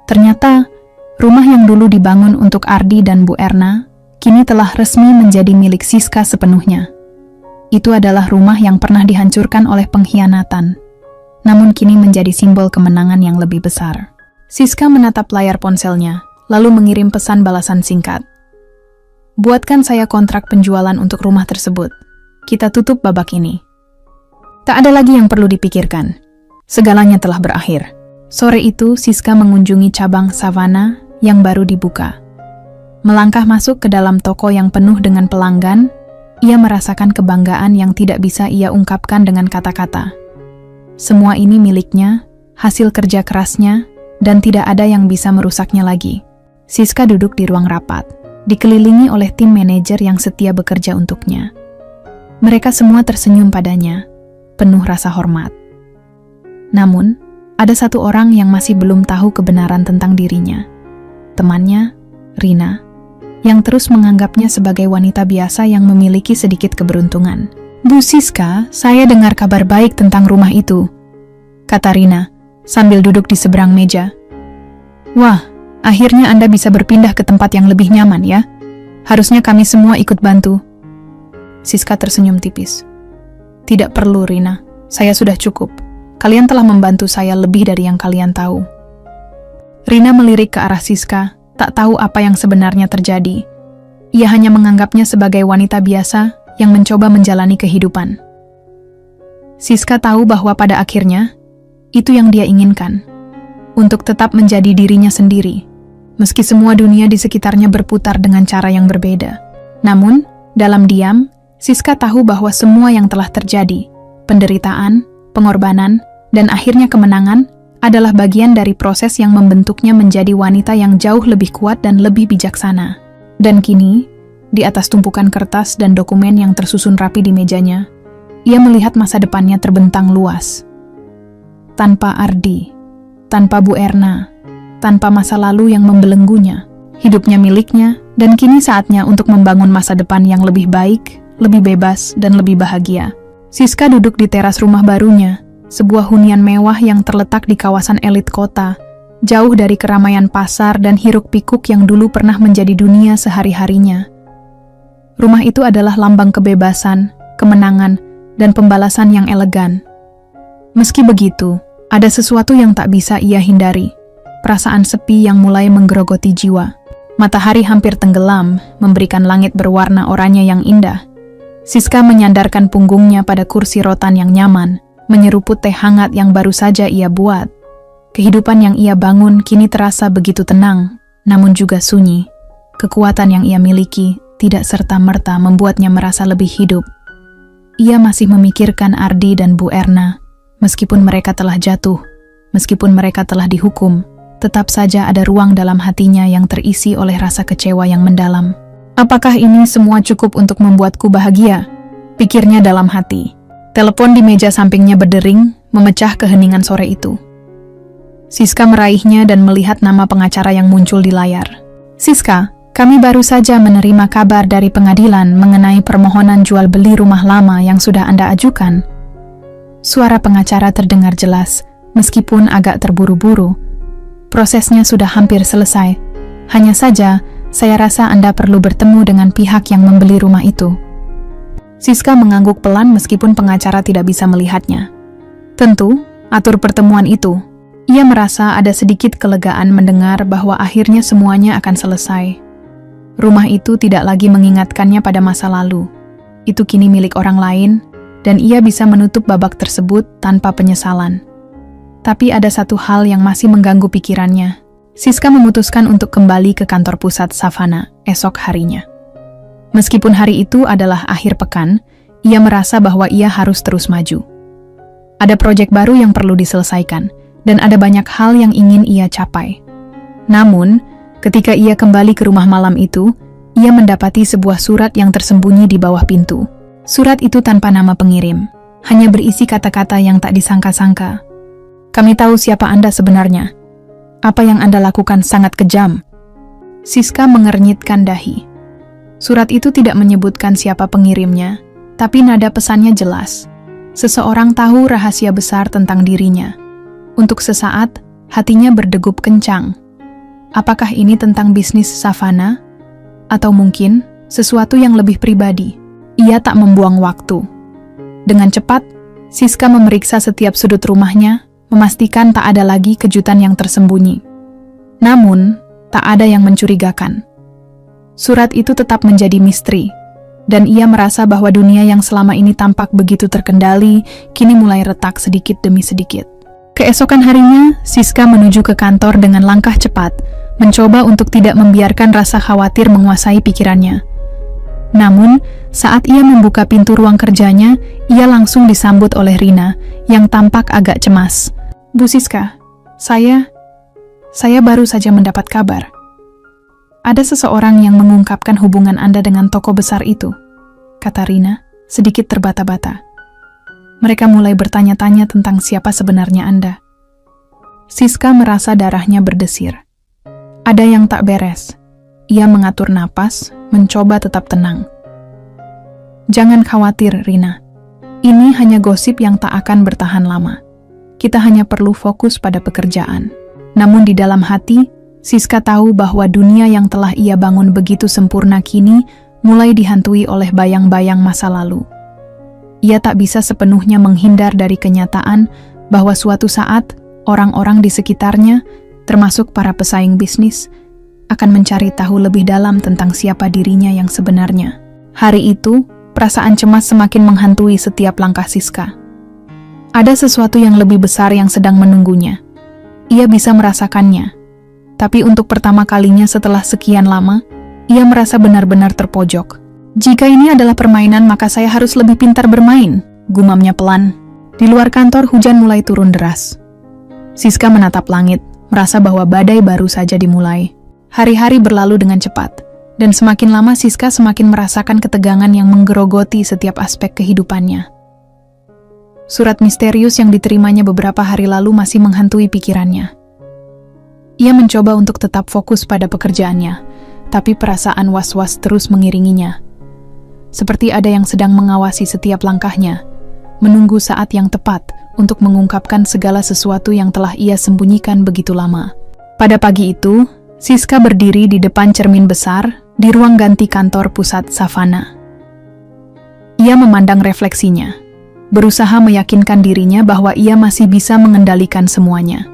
Speaker 1: Ternyata, rumah yang dulu dibangun untuk Ardi dan Bu Erna, kini telah resmi menjadi milik Siska sepenuhnya. Itu adalah rumah yang pernah dihancurkan oleh pengkhianatan, namun kini menjadi simbol kemenangan yang lebih besar. Siska menatap layar ponselnya, lalu mengirim pesan balasan singkat. Buatkan saya kontrak penjualan untuk rumah tersebut. Kita tutup babak ini. Tak ada lagi yang perlu dipikirkan. Segalanya telah berakhir. Sore itu, Siska mengunjungi cabang Savana yang baru dibuka. Melangkah masuk ke dalam toko yang penuh dengan pelanggan, ia merasakan kebanggaan yang tidak bisa ia ungkapkan dengan kata-kata. Semua ini miliknya, hasil kerja kerasnya, dan tidak ada yang bisa merusaknya lagi. Siska duduk di ruang rapat, dikelilingi oleh tim manajer yang setia bekerja untuknya. Mereka semua tersenyum padanya, penuh rasa hormat. Namun, ada satu orang yang masih belum tahu kebenaran tentang dirinya. Temannya, Rina, yang terus menganggapnya sebagai wanita biasa yang memiliki sedikit keberuntungan. Bu Siska, saya dengar kabar baik tentang rumah itu, kata Rina, sambil duduk di seberang meja. Wah, akhirnya Anda bisa berpindah ke tempat yang lebih nyaman ya? Harusnya kami semua ikut bantu. Siska tersenyum tipis. Tidak perlu, Rina. Saya sudah cukup. Kalian telah membantu saya lebih dari yang kalian tahu. Rina melirik ke arah Siska, tak tahu apa yang sebenarnya terjadi. Ia hanya menganggapnya sebagai wanita biasa yang mencoba menjalani kehidupan. Siska tahu bahwa pada akhirnya, itu yang dia inginkan. Untuk tetap menjadi dirinya sendiri, meski semua dunia di sekitarnya berputar dengan cara yang berbeda. Namun, dalam diam, Siska tahu bahwa semua yang telah terjadi, penderitaan, pengorbanan, dan akhirnya kemenangan, adalah bagian dari proses yang membentuknya menjadi wanita yang jauh lebih kuat dan lebih bijaksana. Dan kini, di atas tumpukan kertas dan dokumen yang tersusun rapi di mejanya, ia melihat masa depannya terbentang luas. Tanpa Ardi, tanpa Bu Erna, tanpa masa lalu yang membelenggunya, hidupnya miliknya, dan kini saatnya untuk membangun masa depan yang lebih baik, lebih bebas, dan lebih bahagia. Siska duduk di teras rumah barunya, sebuah hunian mewah yang terletak di kawasan elit kota, jauh dari keramaian pasar dan hiruk-pikuk yang dulu pernah menjadi dunia sehari-harinya. Rumah itu adalah lambang kebebasan, kemenangan, dan pembalasan yang elegan. Meski begitu, ada sesuatu yang tak bisa ia hindari, perasaan sepi yang mulai menggerogoti jiwa. Matahari hampir tenggelam, memberikan langit berwarna oranye yang indah. Siska menyandarkan punggungnya pada kursi rotan yang nyaman, menyeruput teh hangat yang baru saja ia buat. Kehidupan yang ia bangun kini terasa begitu tenang, namun juga sunyi. Kekuatan yang ia miliki tidak serta-merta membuatnya merasa lebih hidup. Ia masih memikirkan Ardi dan Bu Erna. Meskipun mereka telah jatuh, meskipun mereka telah dihukum, tetap saja ada ruang dalam hatinya yang terisi oleh rasa kecewa yang mendalam. Apakah ini semua cukup untuk membuatku bahagia? Pikirnya dalam hati. Telepon di meja sampingnya berdering, memecah keheningan sore itu. Siska meraihnya dan melihat nama pengacara yang muncul di layar. Siska, kami baru saja menerima kabar dari pengadilan mengenai permohonan jual beli rumah lama yang sudah Anda ajukan. Suara pengacara terdengar jelas, meskipun agak terburu-buru. Prosesnya sudah hampir selesai. Hanya saja, saya rasa Anda perlu bertemu dengan pihak yang membeli rumah itu. Siska mengangguk pelan meskipun pengacara tidak bisa melihatnya. Tentu, atur pertemuan itu. Ia merasa ada sedikit kelegaan mendengar bahwa akhirnya semuanya akan selesai. Rumah itu tidak lagi mengingatkannya pada masa lalu. Itu kini milik orang lain, dan ia bisa menutup babak tersebut tanpa penyesalan. Tapi ada satu hal yang masih mengganggu pikirannya. Siska memutuskan untuk kembali ke kantor pusat Savannah esok harinya. Meskipun hari itu adalah akhir pekan, ia merasa bahwa ia harus terus maju. Ada proyek baru yang perlu diselesaikan, dan ada banyak hal yang ingin ia capai. Namun, ketika ia kembali ke rumah malam itu, ia mendapati sebuah surat yang tersembunyi di bawah pintu. Surat itu tanpa nama pengirim, hanya berisi kata-kata yang tak disangka-sangka. "Kami tahu siapa Anda sebenarnya. Apa yang Anda lakukan sangat kejam." Siska mengernyitkan dahi. Surat itu tidak menyebutkan siapa pengirimnya, tapi nada pesannya jelas. Seseorang tahu rahasia besar tentang dirinya. Untuk sesaat, hatinya berdegup kencang. Apakah ini tentang bisnis Savannah? Atau mungkin sesuatu yang lebih pribadi? Ia tak membuang waktu. Dengan cepat, Siska memeriksa setiap sudut rumahnya, memastikan tak ada lagi kejutan yang tersembunyi. Namun, tak ada yang mencurigakan. Surat itu tetap menjadi misteri, dan ia merasa bahwa dunia yang selama ini tampak begitu terkendali, kini mulai retak sedikit demi sedikit. Keesokan harinya, Siska menuju ke kantor dengan langkah cepat, mencoba untuk tidak membiarkan rasa khawatir menguasai pikirannya. Namun, saat ia membuka pintu ruang kerjanya, ia langsung disambut oleh Rina, yang tampak agak cemas. "Bu Siska, saya baru saja mendapat kabar. Ada seseorang yang mengungkapkan hubungan Anda dengan toko besar itu," kata Rina, sedikit terbata-bata. "Mereka mulai bertanya-tanya tentang siapa sebenarnya Anda." Siska merasa darahnya berdesir. Ada yang tak beres. Ia mengatur napas, mencoba tetap tenang. "Jangan khawatir, Rina. Ini hanya gosip yang tak akan bertahan lama. Kita hanya perlu fokus pada pekerjaan." Namun di dalam hati, Siska tahu bahwa dunia yang telah ia bangun begitu sempurna kini mulai dihantui oleh bayang-bayang masa lalu. Ia tak bisa sepenuhnya menghindar dari kenyataan bahwa suatu saat orang-orang di sekitarnya, termasuk para pesaing bisnis, akan mencari tahu lebih dalam tentang siapa dirinya yang sebenarnya. Hari itu, perasaan cemas semakin menghantui setiap langkah Siska. Ada sesuatu yang lebih besar yang sedang menunggunya. Ia bisa merasakannya. Tapi untuk pertama kalinya setelah sekian lama, ia merasa benar-benar terpojok. "Jika ini adalah permainan, maka saya harus lebih pintar bermain," gumamnya pelan. Di luar kantor, hujan mulai turun deras. Siska menatap langit, merasa bahwa badai baru saja dimulai. Hari-hari berlalu dengan cepat, dan semakin lama Siska semakin merasakan ketegangan yang menggerogoti setiap aspek kehidupannya. Surat misterius yang diterimanya beberapa hari lalu masih menghantui pikirannya. Ia mencoba untuk tetap fokus pada pekerjaannya, tapi perasaan was-was terus mengiringinya. Seperti ada yang sedang mengawasi setiap langkahnya, menunggu saat yang tepat untuk mengungkapkan segala sesuatu yang telah ia sembunyikan begitu lama. Pada pagi itu, Siska berdiri di depan cermin besar di ruang ganti kantor pusat Savannah. Ia memandang refleksinya, berusaha meyakinkan dirinya bahwa ia masih bisa mengendalikan semuanya.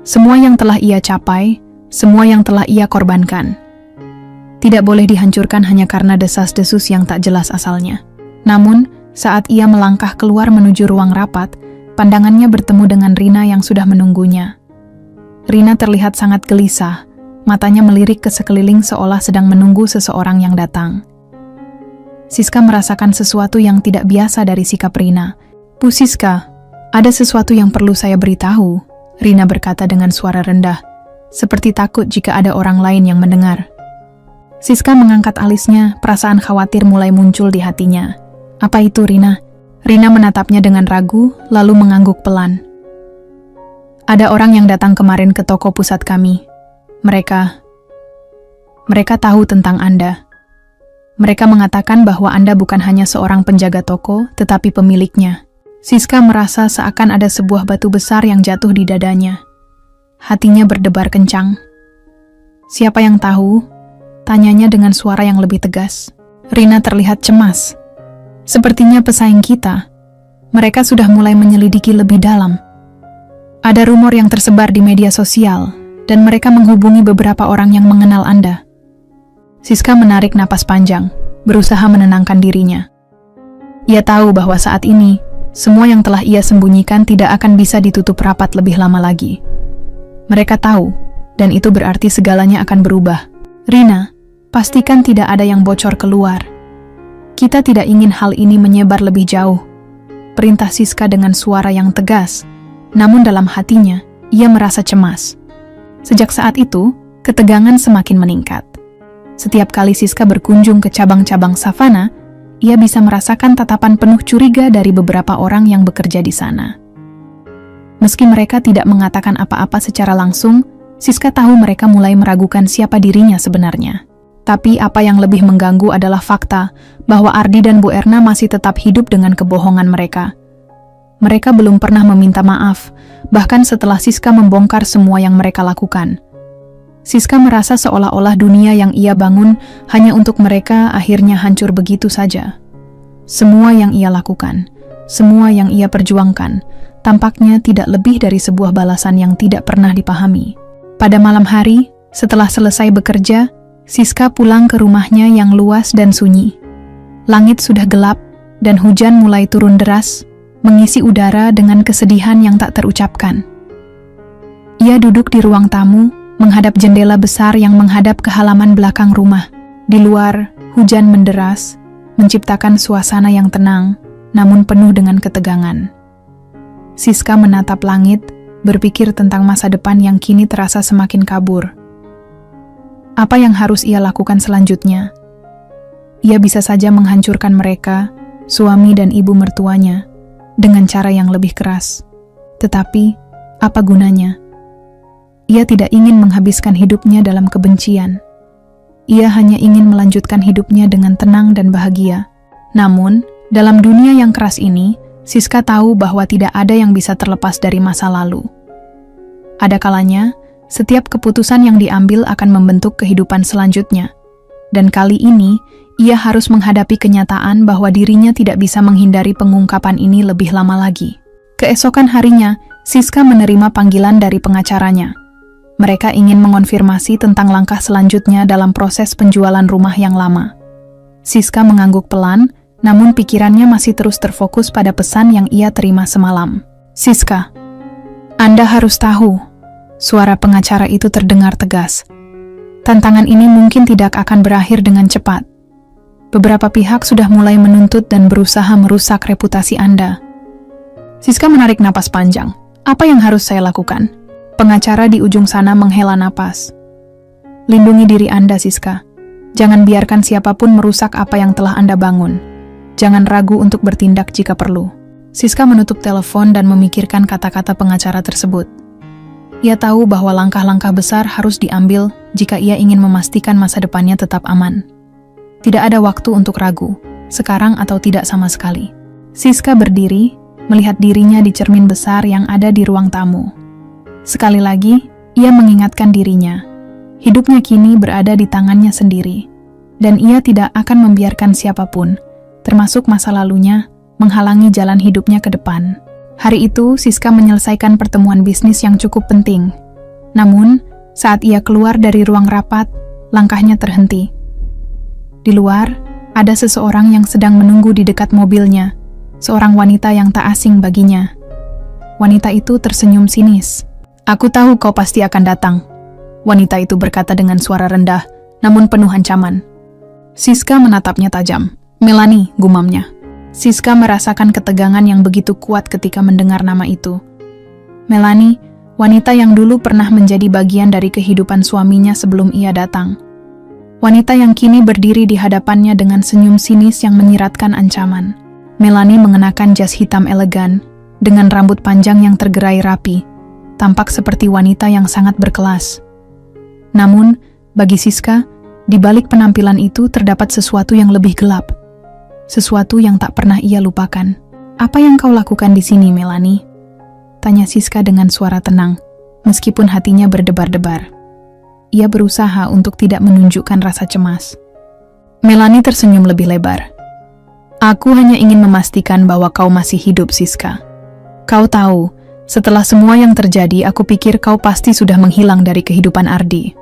Speaker 1: Semua yang telah ia capai, semua yang telah ia korbankan, tidak boleh dihancurkan hanya karena desas-desus yang tak jelas asalnya. Namun, saat ia melangkah keluar menuju ruang rapat, pandangannya bertemu dengan Rina yang sudah menunggunya. Rina terlihat sangat gelisah, matanya melirik ke sekeliling seolah sedang menunggu seseorang yang datang. Siska merasakan sesuatu yang tidak biasa dari sikap Rina. "Bu Siska, ada sesuatu yang perlu saya beritahu," Rina berkata dengan suara rendah, seperti takut jika ada orang lain yang mendengar. Siska mengangkat alisnya, perasaan khawatir mulai muncul di hatinya. "Apa itu, Rina?" Rina menatapnya dengan ragu, lalu mengangguk pelan. "Ada orang yang datang kemarin ke toko pusat kami. Mereka tahu tentang Anda. Mereka mengatakan bahwa Anda bukan hanya seorang penjaga toko, tetapi pemiliknya." Siska merasa seakan ada sebuah batu besar yang jatuh di dadanya. Hatinya berdebar kencang. "Siapa yang tahu?" tanyanya dengan suara yang lebih tegas. Rina terlihat cemas. "Sepertinya pesaing kita. Mereka sudah mulai menyelidiki lebih dalam. Ada rumor yang tersebar di media sosial, dan mereka menghubungi beberapa orang yang mengenal Anda." Siska menarik napas panjang, berusaha menenangkan dirinya. Ia tahu bahwa saat ini, semua yang telah ia sembunyikan tidak akan bisa ditutup rapat lebih lama lagi. Mereka tahu, dan itu berarti segalanya akan berubah. Rina, pastikan tidak ada yang bocor keluar. Kita tidak ingin hal ini menyebar lebih jauh. Perintah Siska dengan suara yang tegas, namun dalam hatinya, ia merasa cemas. Sejak saat itu, ketegangan semakin meningkat. Setiap kali Siska berkunjung ke cabang-cabang savana, ia bisa merasakan tatapan penuh curiga dari beberapa orang yang bekerja di sana. Meski mereka tidak mengatakan apa-apa secara langsung, Siska tahu mereka mulai meragukan siapa dirinya sebenarnya. Tapi apa yang lebih mengganggu adalah fakta bahwa Ardi dan Bu Erna masih tetap hidup dengan kebohongan mereka. Mereka belum pernah meminta maaf, bahkan setelah Siska membongkar semua yang mereka lakukan. Siska merasa seolah-olah dunia yang ia bangun hanya untuk mereka akhirnya hancur begitu saja. Semua yang ia lakukan, semua yang ia perjuangkan, tampaknya tidak lebih dari sebuah balasan yang tidak pernah dipahami. Pada malam hari, setelah selesai bekerja, Siska pulang ke rumahnya yang luas dan sunyi. Langit sudah gelap, dan hujan mulai turun deras, mengisi udara dengan kesedihan yang tak terucapkan. Ia duduk di ruang tamu, menghadap jendela besar yang menghadap ke halaman belakang rumah. Di luar, hujan menderas, menciptakan suasana yang tenang, namun penuh dengan ketegangan. Siska menatap langit, berpikir tentang masa depan yang kini terasa semakin kabur. Apa yang harus ia lakukan selanjutnya? Ia bisa saja menghancurkan mereka, suami dan ibu mertuanya, dengan cara yang lebih keras. Tetapi, apa gunanya? Ia tidak ingin menghabiskan hidupnya dalam kebencian. Ia hanya ingin melanjutkan hidupnya dengan tenang dan bahagia. Namun, dalam dunia yang keras ini, Siska tahu bahwa tidak ada yang bisa terlepas dari masa lalu. Ada kalanya, setiap keputusan yang diambil akan membentuk kehidupan selanjutnya. Dan kali ini, ia harus menghadapi kenyataan bahwa dirinya tidak bisa menghindari pengungkapan ini lebih lama lagi. Keesokan harinya, Siska menerima panggilan dari pengacaranya. Mereka ingin mengonfirmasi tentang langkah selanjutnya dalam proses penjualan rumah yang lama. Siska mengangguk pelan, namun pikirannya masih terus terfokus pada pesan yang ia terima semalam. Siska, Anda harus tahu. Suara pengacara itu terdengar tegas. Tantangan ini mungkin tidak akan berakhir dengan cepat. Beberapa pihak sudah mulai menuntut dan berusaha merusak reputasi Anda. Siska menarik napas panjang. Apa yang harus saya lakukan? Pengacara di ujung sana menghela napas. Lindungi diri Anda, Siska. Jangan biarkan siapapun merusak apa yang telah Anda bangun. Jangan ragu untuk bertindak jika perlu. Siska menutup telepon dan memikirkan kata-kata pengacara tersebut. Ia tahu bahwa langkah-langkah besar harus diambil jika ia ingin memastikan masa depannya tetap aman. Tidak ada waktu untuk ragu, sekarang atau tidak sama sekali. Siska berdiri, melihat dirinya di cermin besar yang ada di ruang tamu. Sekali lagi, ia mengingatkan dirinya. Hidupnya kini berada di tangannya sendiri, dan ia tidak akan membiarkan siapapun, termasuk masa lalunya, menghalangi jalan hidupnya ke depan. Hari itu, Siska menyelesaikan pertemuan bisnis yang cukup penting. Namun, saat ia keluar dari ruang rapat, langkahnya terhenti. Di luar, ada seseorang yang sedang menunggu di dekat mobilnya, seorang wanita yang tak asing baginya. Wanita itu tersenyum sinis. Aku tahu kau pasti akan datang. Wanita itu berkata dengan suara rendah, namun penuh ancaman. Siska menatapnya tajam. Melanie, gumamnya. Siska merasakan ketegangan yang begitu kuat ketika mendengar nama itu. Melanie, wanita yang dulu pernah menjadi bagian dari kehidupan suaminya sebelum ia datang. Wanita yang kini berdiri di hadapannya dengan senyum sinis yang menyiratkan ancaman. Melanie mengenakan jas hitam elegan, dengan rambut panjang yang tergerai rapi. Tampak seperti wanita yang sangat berkelas. Namun, bagi Siska, di balik penampilan itu terdapat sesuatu yang lebih gelap. Sesuatu yang tak pernah ia lupakan. Apa yang kau lakukan di sini, Melanie? Tanya Siska dengan suara tenang, meskipun hatinya berdebar-debar. Ia berusaha untuk tidak menunjukkan rasa cemas. Melanie tersenyum lebih lebar. Aku hanya ingin memastikan bahwa kau masih hidup, Siska. Kau tahu, setelah semua yang terjadi, aku pikir kau pasti sudah menghilang dari kehidupan Ardi.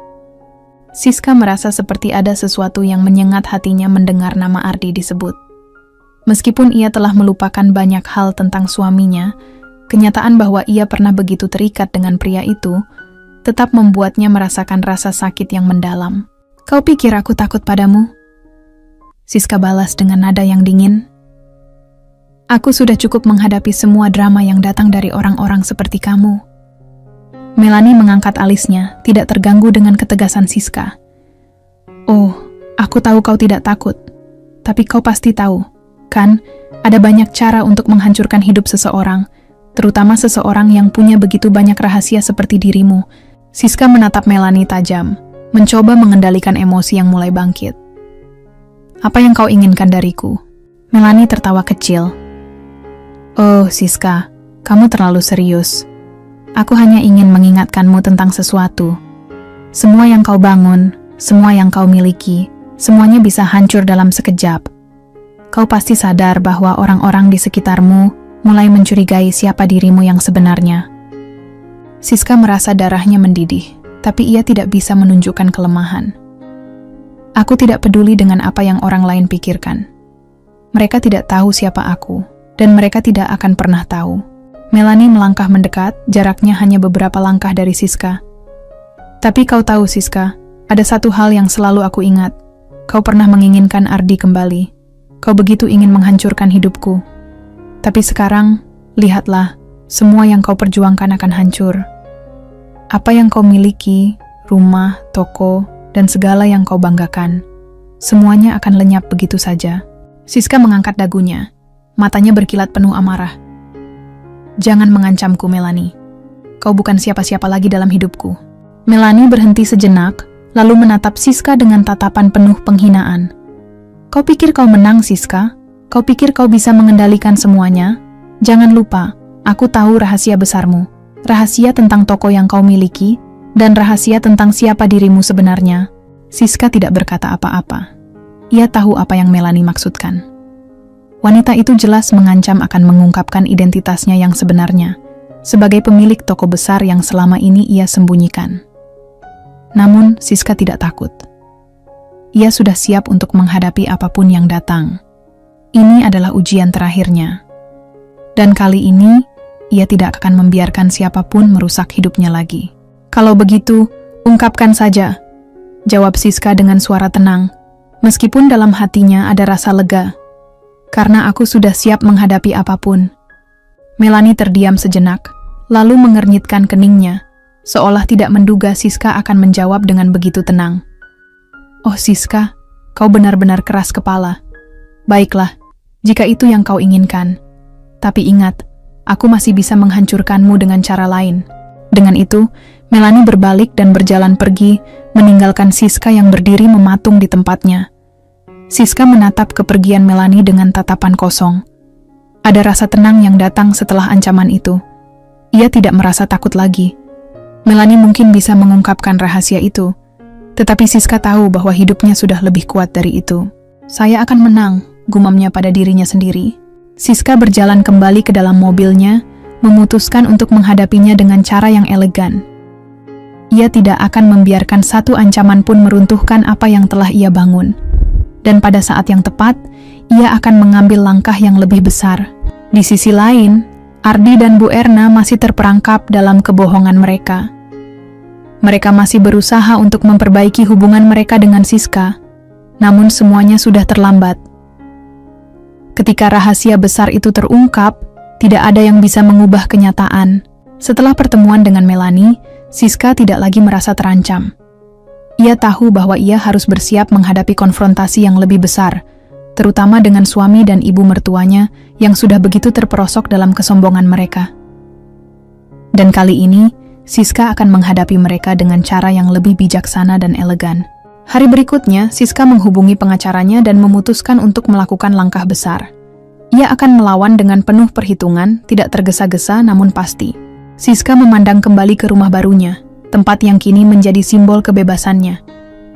Speaker 1: Siska merasa seperti ada sesuatu yang menyengat hatinya mendengar nama Ardi disebut. Meskipun ia telah melupakan banyak hal tentang suaminya, kenyataan bahwa ia pernah begitu terikat dengan pria itu tetap membuatnya merasakan rasa sakit yang mendalam. "Kau pikir aku takut padamu?" Siska balas dengan nada yang dingin. "Aku sudah cukup menghadapi semua drama yang datang dari orang-orang seperti kamu." Melanie mengangkat alisnya, tidak terganggu dengan ketegasan Siska. "Oh, aku tahu kau tidak takut. Tapi kau pasti tahu, kan, ada banyak cara untuk menghancurkan hidup seseorang, terutama seseorang yang punya begitu banyak rahasia seperti dirimu." Siska menatap Melanie tajam, mencoba mengendalikan emosi yang mulai bangkit. "Apa yang kau inginkan dariku?" Melanie tertawa kecil. "Oh, Siska, kamu terlalu serius. Aku hanya ingin mengingatkanmu tentang sesuatu. Semua yang kau bangun, semua yang kau miliki, semuanya bisa hancur dalam sekejap. Kau pasti sadar bahwa orang-orang di sekitarmu mulai mencurigai siapa dirimu yang sebenarnya." Siska merasa darahnya mendidih, tapi ia tidak bisa menunjukkan kelemahan. "Aku tidak peduli dengan apa yang orang lain pikirkan. Mereka tidak tahu siapa aku, dan mereka tidak akan pernah tahu." Melanie melangkah mendekat, jaraknya hanya beberapa langkah dari Siska. "Tapi kau tahu, Siska, ada satu hal yang selalu aku ingat. Kau pernah menginginkan Ardi kembali. Kau begitu ingin menghancurkan hidupku. Tapi sekarang, lihatlah, semua yang kau perjuangkan akan hancur. Apa yang kau miliki, rumah, toko, dan segala yang kau banggakan, semuanya akan lenyap begitu saja." Siska mengangkat dagunya, matanya berkilat penuh amarah. "Jangan mengancamku, Melanie. Kau bukan siapa-siapa lagi dalam hidupku." Melanie berhenti sejenak, lalu menatap Siska dengan tatapan penuh penghinaan. "Kau pikir kau menang, Siska? Kau pikir kau bisa mengendalikan semuanya? Jangan lupa, aku tahu rahasia besarmu, rahasia tentang toko yang kau miliki, dan rahasia tentang siapa dirimu sebenarnya." Siska tidak berkata apa-apa. Ia tahu apa yang Melanie maksudkan. Wanita itu jelas mengancam akan mengungkapkan identitasnya yang sebenarnya, sebagai pemilik toko besar yang selama ini ia sembunyikan. Namun, Siska tidak takut. Ia sudah siap untuk menghadapi apapun yang datang. Ini adalah ujian terakhirnya. Dan kali ini, ia tidak akan membiarkan siapapun merusak hidupnya lagi. "Kalau begitu, ungkapkan saja," jawab Siska dengan suara tenang, meskipun dalam hatinya ada rasa lega. "Karena aku sudah siap menghadapi apapun." Melanie terdiam sejenak, lalu mengernyitkan keningnya, seolah tidak menduga Siska akan menjawab dengan begitu tenang. "Oh Siska, kau benar-benar keras kepala. Baiklah, jika itu yang kau inginkan. Tapi ingat, aku masih bisa menghancurkanmu dengan cara lain." Dengan itu, Melanie berbalik dan berjalan pergi, meninggalkan Siska yang berdiri mematung di tempatnya. Siska menatap kepergian Melanie dengan tatapan kosong. Ada rasa tenang yang datang setelah ancaman itu. Ia tidak merasa takut lagi. Melanie mungkin bisa mengungkapkan rahasia itu, tetapi Siska tahu bahwa hidupnya sudah lebih kuat dari itu. "Saya akan menang," gumamnya pada dirinya sendiri. Siska berjalan kembali ke dalam mobilnya, memutuskan untuk menghadapinya dengan cara yang elegan. Ia tidak akan membiarkan satu ancaman pun meruntuhkan apa yang telah ia bangun. Dan pada saat yang tepat, ia akan mengambil langkah yang lebih besar. Di sisi lain, Ardi dan Bu Erna masih terperangkap dalam kebohongan mereka. Mereka masih berusaha untuk memperbaiki hubungan mereka dengan Siska, namun semuanya sudah terlambat. Ketika rahasia besar itu terungkap, tidak ada yang bisa mengubah kenyataan. Setelah pertemuan dengan Melanie, Siska tidak lagi merasa terancam. Ia tahu bahwa ia harus bersiap menghadapi konfrontasi yang lebih besar, terutama dengan suami dan ibu mertuanya yang sudah begitu terperosok dalam kesombongan mereka. Dan kali ini, Siska akan menghadapi mereka dengan cara yang lebih bijaksana dan elegan. Hari berikutnya, Siska menghubungi pengacaranya dan memutuskan untuk melakukan langkah besar. Ia akan melawan dengan penuh perhitungan, tidak tergesa-gesa namun pasti. Siska memandang kembali ke rumah barunya, tempat yang kini menjadi simbol kebebasannya.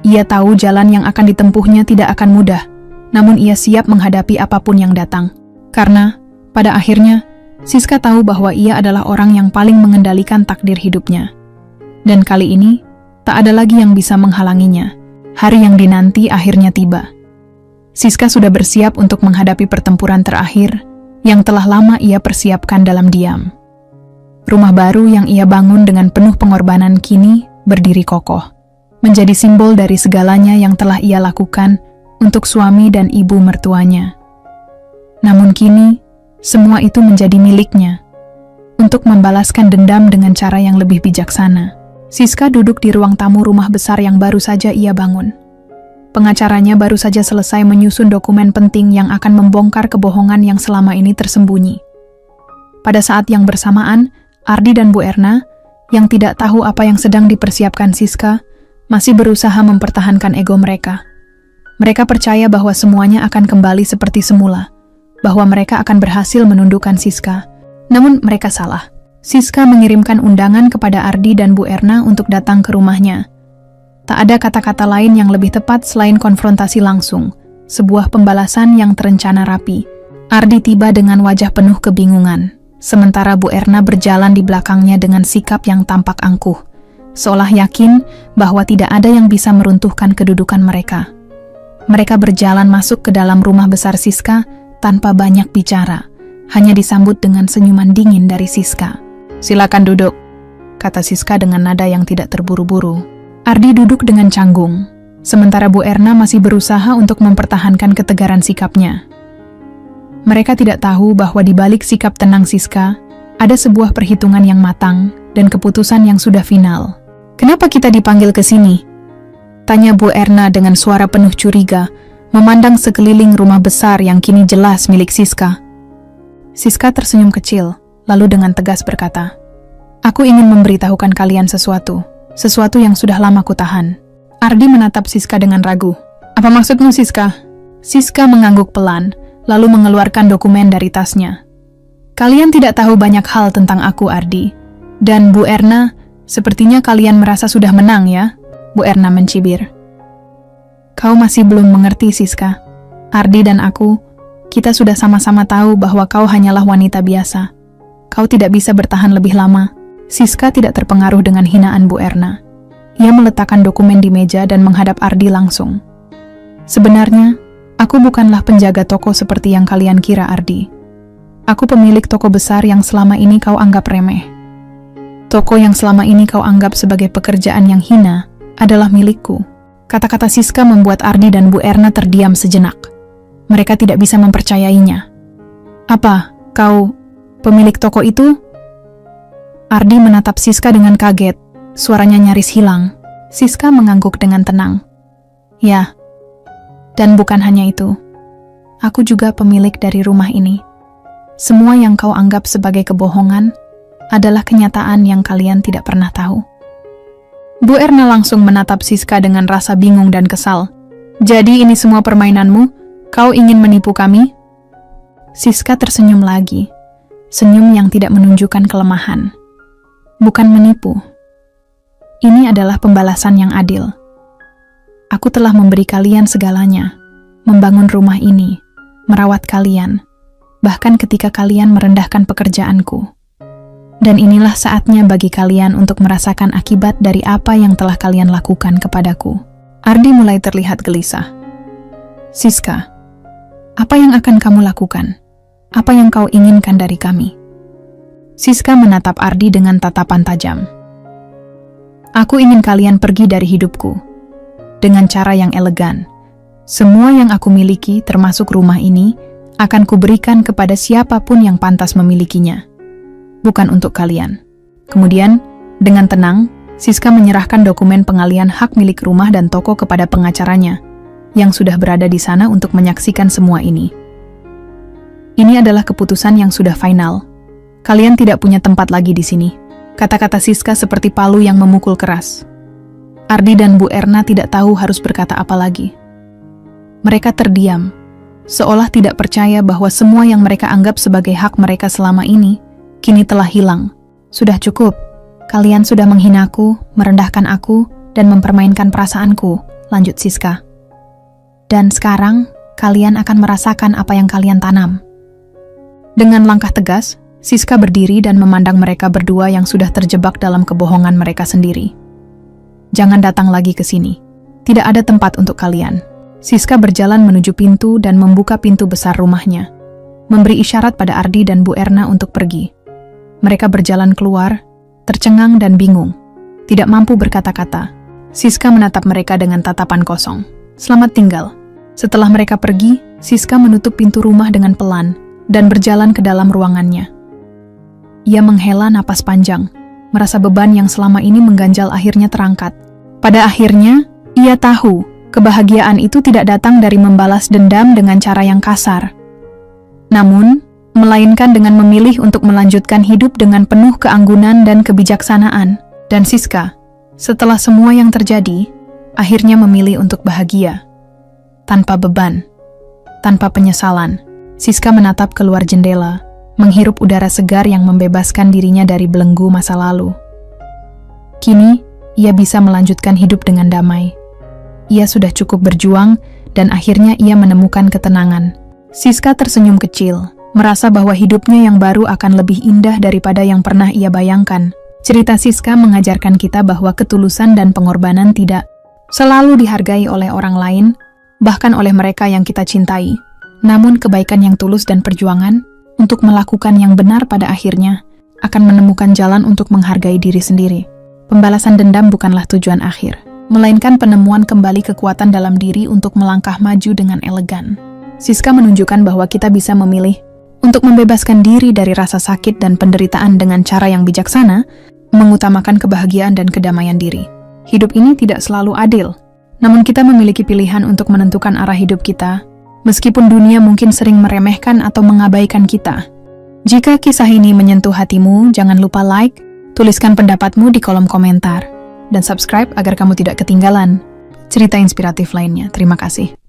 Speaker 1: Ia tahu jalan yang akan ditempuhnya tidak akan mudah, namun ia siap menghadapi apapun yang datang. Karena, pada akhirnya, Siska tahu bahwa ia adalah orang yang paling mengendalikan takdir hidupnya. Dan kali ini, tak ada lagi yang bisa menghalanginya. Hari yang dinanti akhirnya tiba. Siska sudah bersiap untuk menghadapi pertempuran terakhir yang telah lama ia persiapkan dalam diam. Rumah baru yang ia bangun dengan penuh pengorbanan kini berdiri kokoh, menjadi simbol dari segalanya yang telah ia lakukan untuk suami dan ibu mertuanya. Namun kini, semua itu menjadi miliknya, untuk membalaskan dendam dengan cara yang lebih bijaksana. Siska duduk di ruang tamu rumah besar yang baru saja ia bangun. Pengacaranya baru saja selesai menyusun dokumen penting yang akan membongkar kebohongan yang selama ini tersembunyi. Pada saat yang bersamaan, Ardi dan Bu Erna, yang tidak tahu apa yang sedang dipersiapkan Siska, masih berusaha mempertahankan ego mereka. Mereka percaya bahwa semuanya akan kembali seperti semula, bahwa mereka akan berhasil menundukkan Siska. Namun mereka salah. Siska mengirimkan undangan kepada Ardi dan Bu Erna untuk datang ke rumahnya. Tak ada kata-kata lain yang lebih tepat selain konfrontasi langsung, sebuah pembalasan yang terencana rapi. Ardi tiba dengan wajah penuh kebingungan, sementara Bu Erna berjalan di belakangnya dengan sikap yang tampak angkuh, seolah yakin bahwa tidak ada yang bisa meruntuhkan kedudukan mereka. Mereka berjalan masuk ke dalam rumah besar Siska tanpa banyak bicara, hanya disambut dengan senyuman dingin dari Siska. "Silakan duduk," kata Siska dengan nada yang tidak terburu-buru. Ardi duduk dengan canggung, sementara Bu Erna masih berusaha untuk mempertahankan ketegaran sikapnya. Mereka tidak tahu bahwa di balik sikap tenang Siska, ada sebuah perhitungan yang matang dan keputusan yang sudah final. "Kenapa kita dipanggil ke sini?" tanya Bu Erna dengan suara penuh curiga, memandang sekeliling rumah besar yang kini jelas milik Siska. Siska tersenyum kecil, lalu dengan tegas berkata, "Aku ingin memberitahukan kalian sesuatu yang sudah lama kutahan." Ardi menatap Siska dengan ragu. "Apa maksudmu, Siska?" Siska mengangguk pelan, lalu mengeluarkan dokumen dari tasnya. "Kalian tidak tahu banyak hal tentang aku, Ardi. Dan Bu Erna, sepertinya kalian merasa sudah menang ya?" Bu Erna mencibir. "Kau masih belum mengerti, Siska. Ardi dan aku, kita sudah sama-sama tahu bahwa kau hanyalah wanita biasa. Kau tidak bisa bertahan lebih lama." Siska tidak terpengaruh dengan hinaan Bu Erna. Ia meletakkan dokumen di meja dan menghadap Ardi langsung. "Sebenarnya, aku bukanlah penjaga toko seperti yang kalian kira, Ardi. Aku pemilik toko besar yang selama ini kau anggap remeh. Toko yang selama ini kau anggap sebagai pekerjaan yang hina adalah milikku." Kata-kata Siska membuat Ardi dan Bu Erna terdiam sejenak. Mereka tidak bisa mempercayainya. "Apa, kau pemilik toko itu?" Ardi menatap Siska dengan kaget, suaranya nyaris hilang. Siska mengangguk dengan tenang. "Ya, dan bukan hanya itu. Aku juga pemilik dari rumah ini. Semua yang kau anggap sebagai kebohongan adalah kenyataan yang kalian tidak pernah tahu." Bu Erna langsung menatap Siska dengan rasa bingung dan kesal. "Jadi ini semua permainanmu? Kau ingin menipu kami?" Siska tersenyum lagi, senyum yang tidak menunjukkan kelemahan. "Bukan menipu. Ini adalah pembalasan yang adil. Aku telah memberi kalian segalanya, membangun rumah ini, merawat kalian, bahkan ketika kalian merendahkan pekerjaanku. Dan inilah saatnya bagi kalian untuk merasakan akibat dari apa yang telah kalian lakukan kepadaku." Ardi mulai terlihat gelisah. "Siska, apa yang akan kamu lakukan? Apa yang kau inginkan dari kami?" Siska menatap Ardi dengan tatapan tajam. "Aku ingin kalian pergi dari hidupku dengan cara yang elegan. Semua yang aku miliki, termasuk rumah ini, akan kuberikan kepada siapapun yang pantas memilikinya, bukan untuk kalian." Kemudian, dengan tenang, Siska menyerahkan dokumen pengalihan hak milik rumah dan toko kepada pengacaranya, yang sudah berada di sana untuk menyaksikan semua ini. "Ini adalah keputusan yang sudah final. Kalian tidak punya tempat lagi di sini." Kata-kata Siska seperti palu yang memukul keras. Ardi dan Bu Erna tidak tahu harus berkata apa lagi. Mereka terdiam, seolah tidak percaya bahwa semua yang mereka anggap sebagai hak mereka selama ini, kini telah hilang. "Sudah cukup. Kalian sudah menghinaku, merendahkan aku, dan mempermainkan perasaanku," lanjut Siska. "Dan sekarang, kalian akan merasakan apa yang kalian tanam." Dengan langkah tegas, Siska berdiri dan memandang mereka berdua yang sudah terjebak dalam kebohongan mereka sendiri. "Jangan datang lagi ke sini. Tidak ada tempat untuk kalian." Siska berjalan menuju pintu dan membuka pintu besar rumahnya, memberi isyarat pada Ardi dan Bu Erna untuk pergi. Mereka berjalan keluar, tercengang dan bingung, tidak mampu berkata-kata. Siska menatap mereka dengan tatapan kosong. Selamat tinggal. Setelah mereka pergi, Siska menutup pintu rumah dengan pelan dan berjalan ke dalam ruangannya. Ia menghela napas panjang, merasa beban yang selama ini mengganjal akhirnya terangkat. Pada akhirnya, ia tahu kebahagiaan itu tidak datang dari membalas dendam dengan cara yang kasar. Namun, melainkan dengan memilih untuk melanjutkan hidup dengan penuh keanggunan dan kebijaksanaan. Dan Siska, setelah semua yang terjadi, akhirnya memilih untuk bahagia. Tanpa beban, tanpa penyesalan, Siska menatap keluar jendela, menghirup udara segar yang membebaskan dirinya dari belenggu masa lalu. Kini, ia bisa melanjutkan hidup dengan damai. Ia sudah cukup berjuang, dan akhirnya ia menemukan ketenangan. Siska tersenyum kecil, merasa bahwa hidupnya yang baru akan lebih indah daripada yang pernah ia bayangkan. Cerita Siska mengajarkan kita bahwa ketulusan dan pengorbanan tidak selalu dihargai oleh orang lain, bahkan oleh mereka yang kita cintai. Namun kebaikan yang tulus dan perjuangan untuk melakukan yang benar pada akhirnya akan menemukan jalan untuk menghargai diri sendiri. Pembalasan dendam bukanlah tujuan akhir, melainkan penemuan kembali kekuatan dalam diri untuk melangkah maju dengan elegan. Siska menunjukkan bahwa kita bisa memilih untuk membebaskan diri dari rasa sakit dan penderitaan dengan cara yang bijaksana, mengutamakan kebahagiaan dan kedamaian diri. Hidup ini tidak selalu adil, namun kita memiliki pilihan untuk menentukan arah hidup kita, meskipun dunia mungkin sering meremehkan atau mengabaikan kita. Jika kisah ini menyentuh hatimu, jangan lupa like, tuliskan pendapatmu di kolom komentar, dan subscribe agar kamu tidak ketinggalan cerita inspiratif lainnya. Terima kasih.